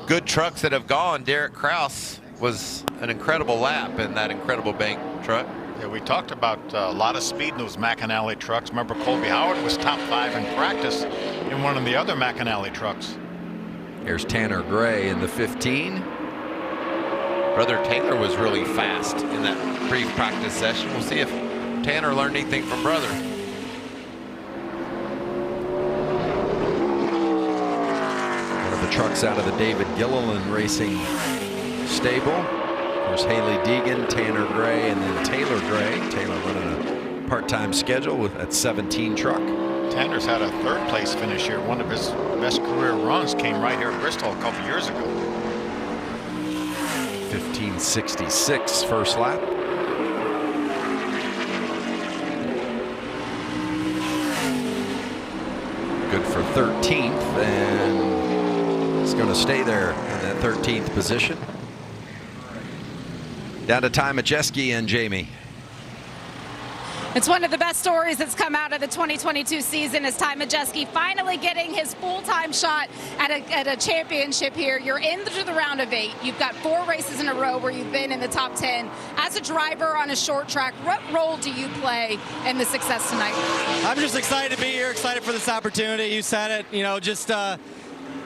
good trucks that have gone. Derek Kraus was an incredible lap in that incredible bank truck. Yeah, we talked about a lot of speed in those McAnally trucks. Remember, Colby Howard was top 5 in practice in one of the other McAnally trucks. Here's Tanner Gray in the 15. Brother Taylor was really fast in that brief practice session. We'll see if Tanner learned anything from brother. One of the trucks out of the David Gilliland Racing stable. Of course, Haley Deegan, Tanner Gray, and then Taylor Gray. Taylor running a part-time schedule with that 17 truck. Tanner's had a 3rd place finish here. One of his best career runs came right here at Bristol a couple years ago. 15:66 first lap. Good for 13th, and it's going to stay there in that 13th position. Down to Ty Majeski and Jamie. It's one of the best stories that's come out of the 2022 season is Ty Majeski finally getting his full-time shot at a championship here. You're into the round of 8. You've got 4 races in a row where you've been in the top 10. As a driver on a short track, what role do you play in the success tonight? I'm just excited to be here, excited for this opportunity. You said it, you know, just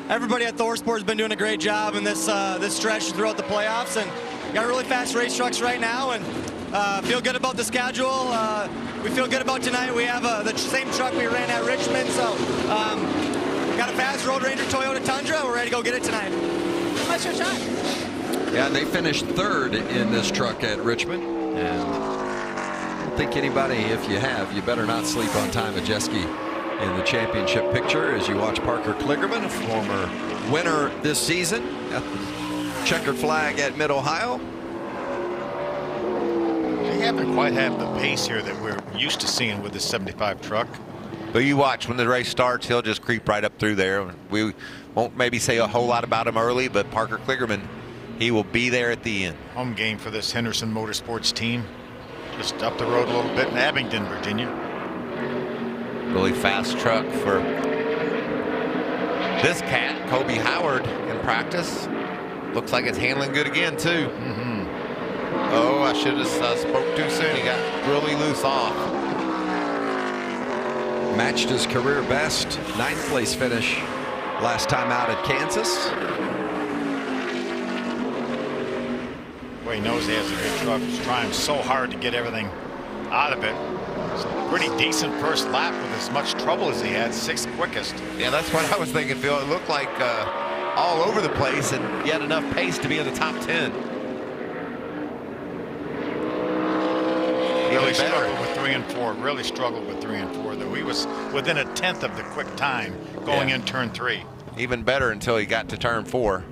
everybody at ThorSport has been doing a great job in this stretch throughout the playoffs, and got really fast race trucks right now, and feel good about the schedule. We feel good about tonight. We have the same truck we ran at Richmond, so got a fast Road Ranger Toyota Tundra. We're ready to go get it tonight. What's your shot? Yeah, they finished 3rd in this truck at Richmond, and I don't think anybody, if you have, you better not sleep on Ty Majeski in the championship picture as you watch Parker Kligerman, a former winner this season at the checkered flag at Mid-Ohio. They haven't quite had the pace here that we're used to seeing with this 75 truck. But you watch, when the race starts, he'll just creep right up through there. We won't maybe say a whole lot about him early, but Parker Kligerman, he will be there at the end. Home game for this Henderson Motorsports team. Just up the road a little bit in Abingdon, Virginia. Really fast truck for this cat, Colby Howard, in practice. Looks like it's handling good again, too. Oh, I should have spoke too soon. He got really loose off. Matched his career best, 9th place finish last time out at Kansas. Well, he knows he has a good truck. He's trying so hard to get everything out of it. It's a pretty decent first lap with as much trouble as he had, 6th quickest. Yeah, that's what I was thinking, Phil. It looked like all over the place, and yet enough pace to be in the top 10. Really struggled with 3 and 4. Really struggled with 3 and 4. Though he was within a 1/10 of the quick time going in turn 3. Even better until he got to turn 4,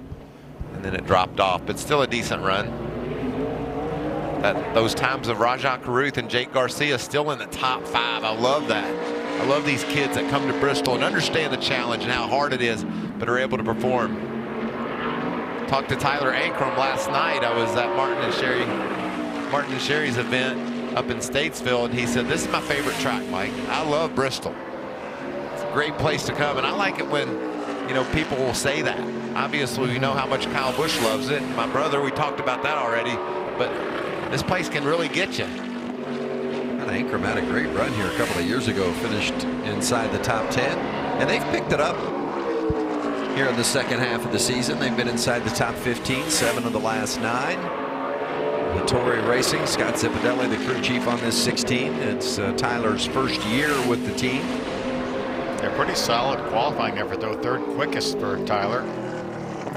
and then it dropped off. But still a decent run. Those times of Rajah Caruth and Jake Garcia still in the top 5. I love that. I love these kids that come to Bristol and understand the challenge and how hard it is, but are able to perform. Talked to Tyler Ankrum last night. I was at Martin and Sherry's event up in Statesville, and he said, "This is my favorite track, Mike. I love Bristol. great place to come. And I like it when, you know, people will say that. Obviously, we know how much Kyle Busch loves it. My brother, we talked about that already. But this place can really get you. Ankrum had a great run here a couple of years ago, finished inside the top 10, and they've picked it up here in the second half of the season. They've been inside the top 15, 7 of the last 9. Vittori Racing, Scott Zipadelli, the crew chief on this 16. It's Tyler's first year with the team. They're pretty solid qualifying effort, though. 3rd quickest for Tyler.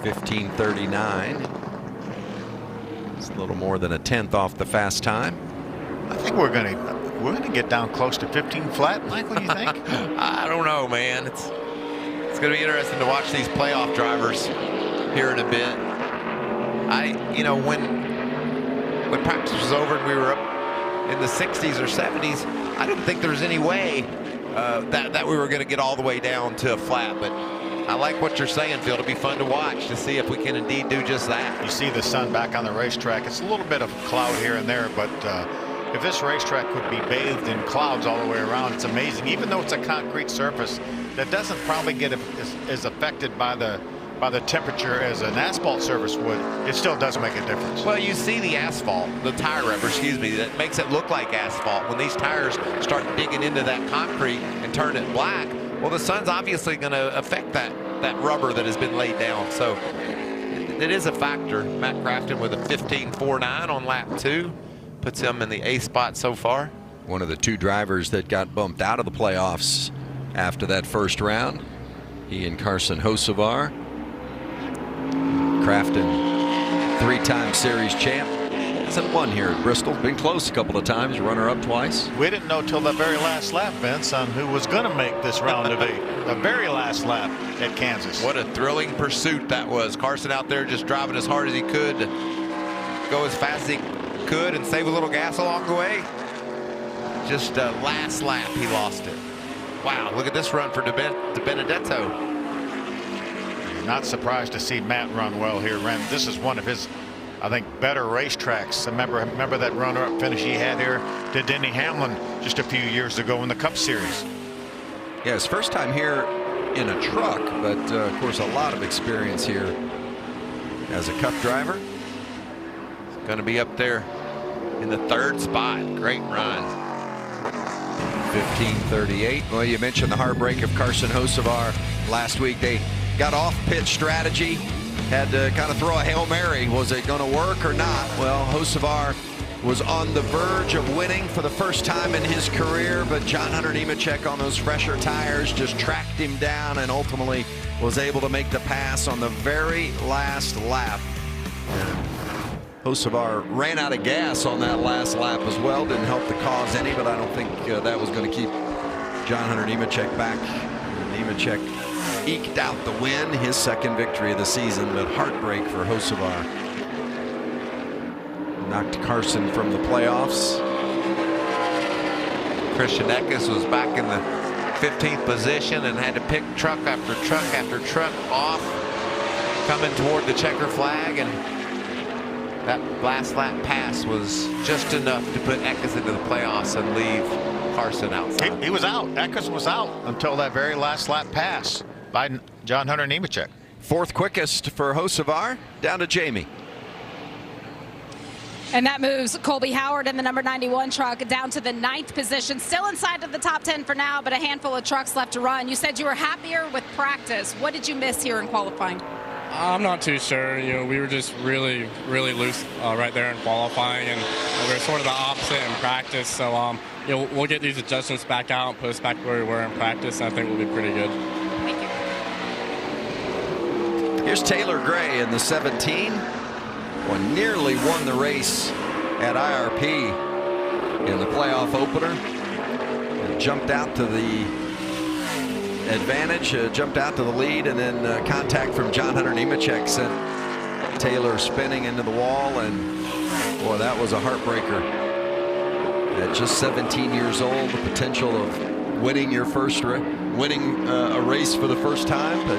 15:39. It's a little more than a 10th off the fast time. I think we're gonna get down close to 15 flat, Mike. What do you think? I don't know, man. It's going to be interesting to watch these playoff drivers here in a bit. You know, when practice was over and we were up in the 60s or 70s, I didn't think there was any way that we were going to get all the way down to a flat. But I like what you're saying, Phil. It'll be fun to watch to see if we can indeed do just that. You see the sun back on the racetrack. It's a little bit of cloud here and there, but if this racetrack could be bathed in clouds all the way around, it's amazing. Even though it's a concrete surface that doesn't probably get as affected by the temperature as an asphalt surface would, it still does make a difference. Well, you see the asphalt, the tire rubber, excuse me, that makes it look like asphalt. When these tires start digging into that concrete and turn it black, well, the sun's obviously going to affect that rubber that has been laid down. So it is a factor. Matt Crafton with a 15.49 on lap 2. Puts him in the A spot so far. One of the 2 drivers that got bumped out of the playoffs after that first round. He and Carson Hocevar. Crafton, 3-time series champ. Hasn't won here at Bristol. Been close a couple of times. Runner-up twice. We didn't know till the very last lap, Vince, on who was going to make this round of 8. The very last lap at Kansas. What a thrilling pursuit that was. Carson out there just driving as hard as he could to go as fast as he could and save a little gas along the way. Just last lap he lost it. Wow, look at this run for De Benedetto. Not surprised to see Matt run well here. This is one of his, I think, better racetracks. Remember that runner-up finish he had here to Denny Hamlin just a few years ago in the Cup Series. Yeah, his first time here in a truck, but of course a lot of experience here as a Cup driver. Going to be up there in the 3rd spot. Great run. 15:38. Well, you mentioned the heartbreak of Carson Hocevar last week. They got off pit strategy, had to kind of throw a Hail Mary. Was it going to work or not? Well, Hocevar was on the verge of winning for the first time in his career, but John Hunter Nemechek on those fresher tires just tracked him down and ultimately was able to make the pass on the very last lap. Hocevar ran out of gas on that last lap as well. Didn't help the cause any, but I don't think that was going to keep John Hunter Nemechek back. Nemechek eked out the win, his 2nd victory of the season, but heartbreak for Hocevar. Knocked Carson from the playoffs. Christian Eckes was back in the 15th position and had to pick truck after truck after truck off, coming toward the checker flag, and that last lap pass was just enough to put Eckes into the playoffs and leave Carson outside. He was out. Eckes was out until that very last lap pass by John Hunter Nemechek. 4th quickest for Hocevar, down to Jamie. And that moves Colby Howard in the number 91 truck down to the 9th position. Still inside of the top 10 for now, but a handful of trucks left to run. You said you were happier with practice. What did you miss here in qualifying? I'm not too sure. You know, we were just really loose right there in qualifying, and we were sort of the opposite in practice. So, you know, we'll get these adjustments back out and put us back where we were in practice, and I think we'll be pretty good. Thank you. Here's Taylor Gray in the 17. Nearly won the race at IRP in the playoff opener. And jumped out to the advantage, jumped out to the lead, and then contact from John Hunter Nemechek sent Taylor spinning into the wall, and boy, that was a heartbreaker. At just 17 years old, the potential of winning a race for the first time, but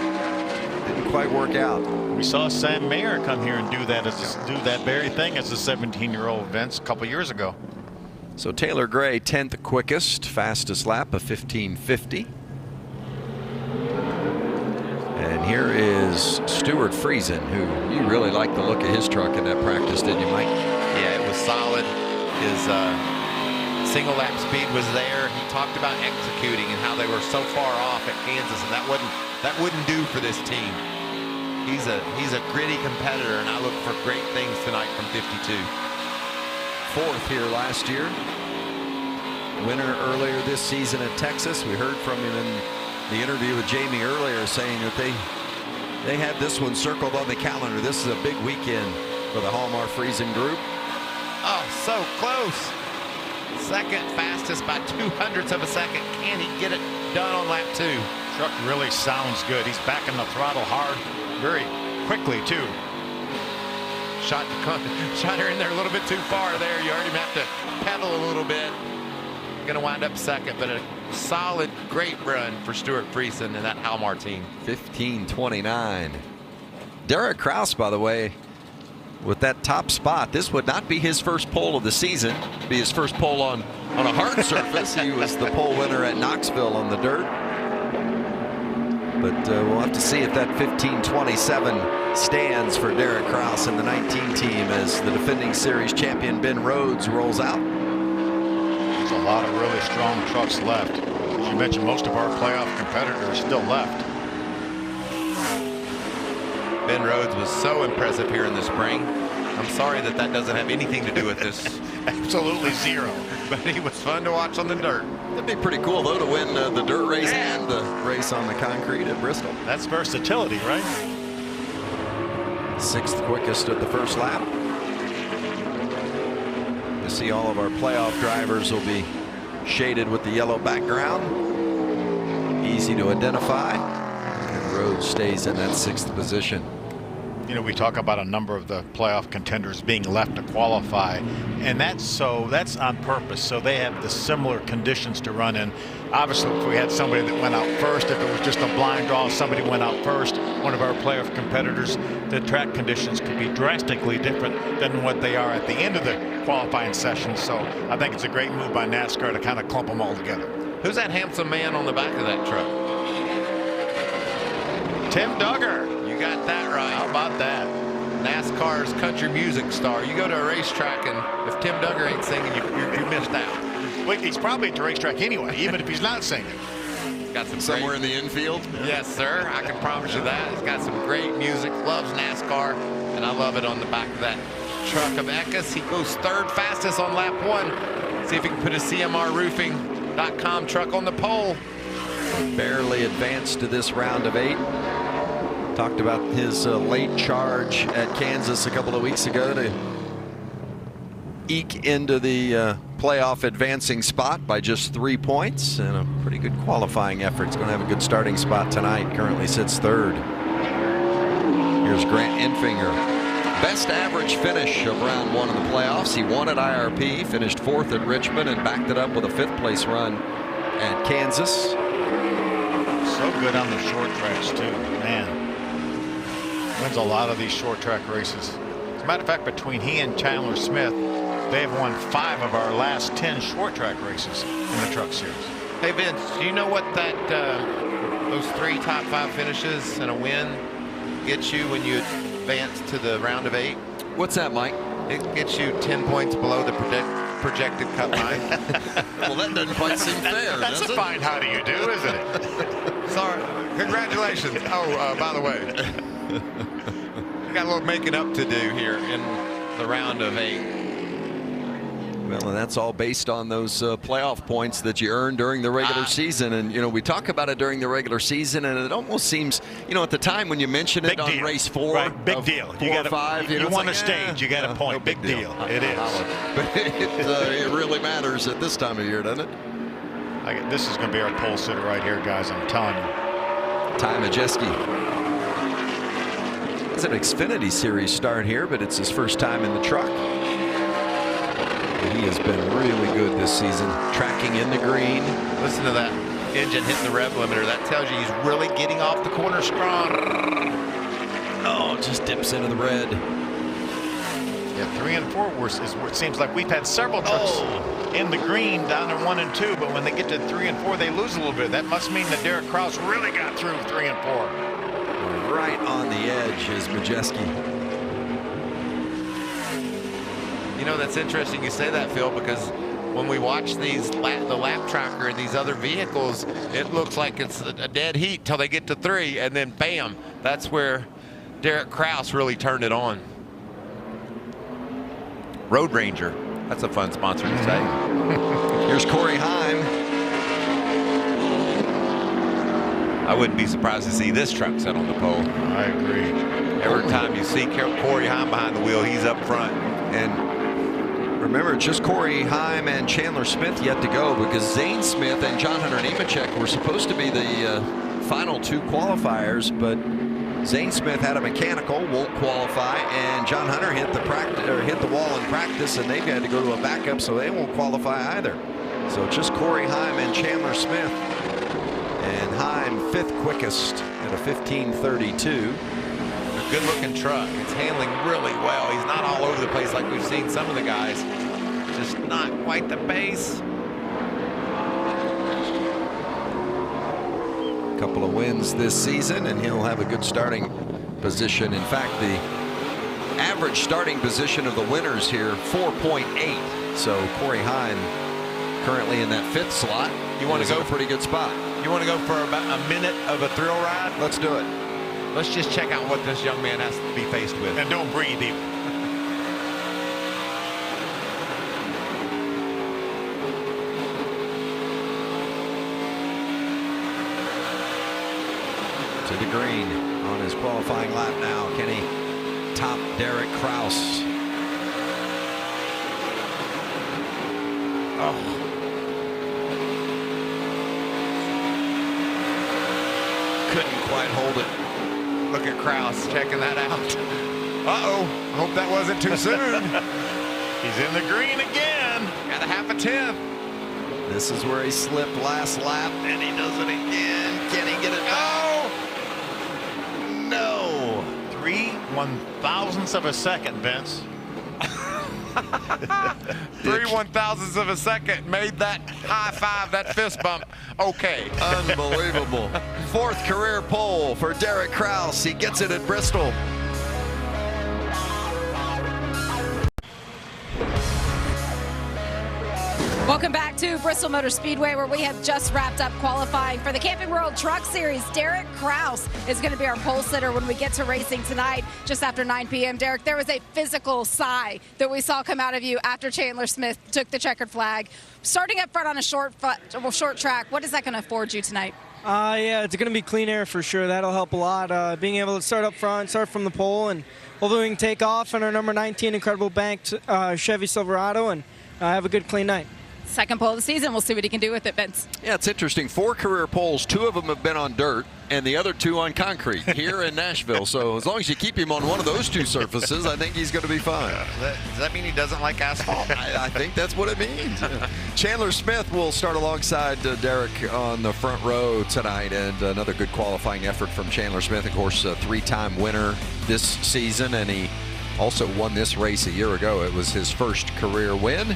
didn't quite work out. We saw Sam Mayer come here and do that very thing as a 17-year-old, Vince, a couple years ago. So Taylor Gray, 10th quickest, fastest lap of 15:50. here is Stuart Friesen, who you really liked the look of his truck in that practice, didn't you, Mike? Yeah, it was solid. His single lap speed was there. He talked about executing and how they were so far off at Kansas, and that wouldn't do for this team. He's a gritty competitor, and I look for great things tonight from 52. Fourth here last year. Winner earlier this season at Texas. We heard from him in the interview with Jamie earlier, saying that they had this one circled on the calendar. This is a big weekend for the Hallmark Friesen group. Oh, so close. Second fastest by 0.02 of a second. Can he get it done on lap 2? Truck really sounds good. He's backing the throttle hard very quickly, too. Shot her in there a little bit too far there. You heard him have to pedal a little bit. Going to wind up second, but a solid, great run for Stuart Friesen and that Halmar team. 15:29. Derek Kraus, by the way, with that top spot. This would not be his first pole of the season. It'd be his first pole on a hard surface. He was the pole winner at Knoxville on the dirt. But we'll have to see if that 15:27 stands for Derek Kraus and the 19 team as the defending series champion Ben Rhodes rolls out. There's a lot of really strong trucks left. As you mentioned, most of our playoff competitors still left. Ben Rhodes was so impressive here in the spring. I'm sorry that doesn't have anything to do with this. Absolutely zero. But he was fun to watch on the dirt. That'd be pretty cool, though, to win the dirt race and the race on the concrete at Bristol. That's versatility, right? Sixth quickest at the first lap. You see all of our playoff drivers will be shaded with the yellow background. Easy to identify. And Rhodes stays in that sixth position. You know, we talk about a number of the playoff contenders being left to qualify, and that's on purpose, so they have the similar conditions to run in. Obviously, if we had somebody that went out first, if it was just a blind draw, somebody went out first, one of our playoff competitors, the track conditions could be drastically different than what they are at the end of the qualifying session. So I think it's a great move by NASCAR to kind of clump them all together. Who's that handsome man on the back of that truck? Tim Duggar. You got that right. How about that? NASCAR's country music star. You go to a racetrack, and if Tim Duggar ain't singing, you missed out. Well, he's probably at the racetrack anyway, even if he's not singing. He's got some somewhere in the infield. Yes, sir. I can promise you that. He's got some great music. Loves NASCAR, and I love it on the back of that truck of Eckes. He goes third fastest on lap 1. See if he can put a CMRroofing.com truck on the pole. Barely advanced to this round of 8. Talked about his late charge at Kansas a couple of weeks ago to eke into the playoff advancing spot by just 3 points, and a pretty good qualifying effort. He's going to have a good starting spot tonight. Currently sits third. Here's Grant Enfinger. Best average finish of round 1 in the playoffs. He won at IRP, finished 4th at Richmond, and backed it up with a 5th place run at Kansas. So good on the short tracks too, man. Wins a lot of these short track races. As a matter of fact, between he and Chandler Smith, they've won 5 of our last 10 short track races in the truck series. Hey Vince, do you know what that those 3 top 5 finishes and a win gets you when you advance to the round of 8? What's that, Mike? It gets you 10 points below the projected cut line. Well, that doesn't quite seem fair. That's a fine how do you do, isn't it? Sorry. Congratulations. Oh, by the way. Got a little making up to do here in the round of 8. Well, and that's all based on those playoff points that you earn during the regular season. And, you know, we talk about it during the regular season, and it almost seems, you know, at the time when you mention it on race 4. Right, big deal. 4 or 5. You won a stage, you got a point. No big deal. It is. But it really matters at this time of year, doesn't it? This is going to be our pole sitter right here, guys. I'm telling you. Ty Majeski. It's an Xfinity Series start here, but it's his first time in the truck. He has been really good this season, tracking in the green. Listen to that engine hitting the rev limiter. That tells you he's really getting off the corner strong. Oh, just dips into the red. Yeah, 3 and 4 is where it seems like we've had several trucks in the green down in 1 and 2, but when they get to 3 and 4, they lose a little bit. That must mean that Derek Kraus really got through 3 and 4. right on the edge is Majeski. You know, that's interesting you say that, Phil, because when we watch these the lap tracker and these other vehicles, it looks like it's a dead heat till they get to 3, and then bam, that's where Derek Kraus really turned it on. Road Ranger, that's a fun sponsor to say. Here's Corey Heim. I wouldn't be surprised to see this truck set on the pole. I agree. Every time you see Corey Heim behind the wheel, he's up front. And remember, just Corey Heim and Chandler Smith yet to go, because Zane Smith and John Hunter Nemechek were supposed to be the final 2 qualifiers, but Zane Smith had a mechanical, won't qualify, and John Hunter hit the wall in practice, and they've had to go to a backup, so they won't qualify either. So just Corey Heim and Chandler Smith, and Heim 5th quickest at a 15:32. A good-looking truck. It's handling really well. He's not all over the place like we've seen some of the guys. Just not quite the pace. Couple of wins this season, and he'll have a good starting position. In fact, the average starting position of the winners here, 4.8. So Corey Heim currently in that 5th slot. You want to go a pretty good spot. You want to go for about a minute of a thrill ride? Let's do it. Let's just check out what this young man has to be faced with. And don't breathe even. To the green on his qualifying lap now. Can he top Derek Kraus? Oh. Couldn't quite hold it. Look at Kraus checking that out. Uh-oh. Hope that wasn't too soon. He's in the green again. Got a half a 10th. This is where he slipped last lap, and he does it again. Can he get it back? No. 3/1000ths of a second, Vince. 3/1000ths of a second made that high five, that fist bump. Okay. Unbelievable. 4th career pole for Derek Kraus. He gets it at Bristol. Welcome back to Bristol Motor Speedway, where we have just wrapped up qualifying for the Camping World Truck Series. Derek Kraus is going to be our pole sitter when we get to racing tonight, just after 9 p.m. Derek, there was a physical sigh that we saw come out of you after Chandler Smith took the checkered flag. Starting up front on a short track, what is that going to afford you tonight? Yeah, it's going to be clean air for sure. That'll help a lot. Being able to start up front, start from the pole, and hopefully we can take off on our number 19 incredible banked Chevy Silverado and have a good, clean night. Second pole of the season. We'll see what he can do with it, Vince. Yeah, it's interesting. 4 career poles, 2 of them have been on dirt, and the other 2 on concrete here in Nashville. So as long as you keep him on one of those 2 surfaces, I think he's going to be fine. Does that mean he doesn't like asphalt? I think that's what it means. Chandler Smith will start alongside Derek on the front row tonight, and another good qualifying effort from Chandler Smith. Of course, a 3-time winner this season, and he also won this race a year ago. It was his first career win.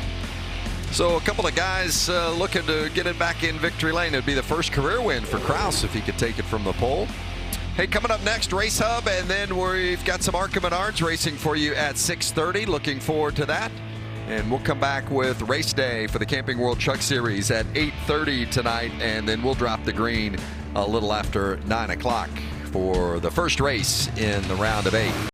So a couple of guys looking to get it back in victory lane. It would be the first career win for Kraus if he could take it from the pole. Hey, coming up next, Race Hub, and then we've got some ARCA Menards racing for you at 6:30. Looking forward to that. And we'll come back with race day for the Camping World Truck Series at 8:30 tonight, and then we'll drop the green a little after 9 o'clock for the first race in the round of 8.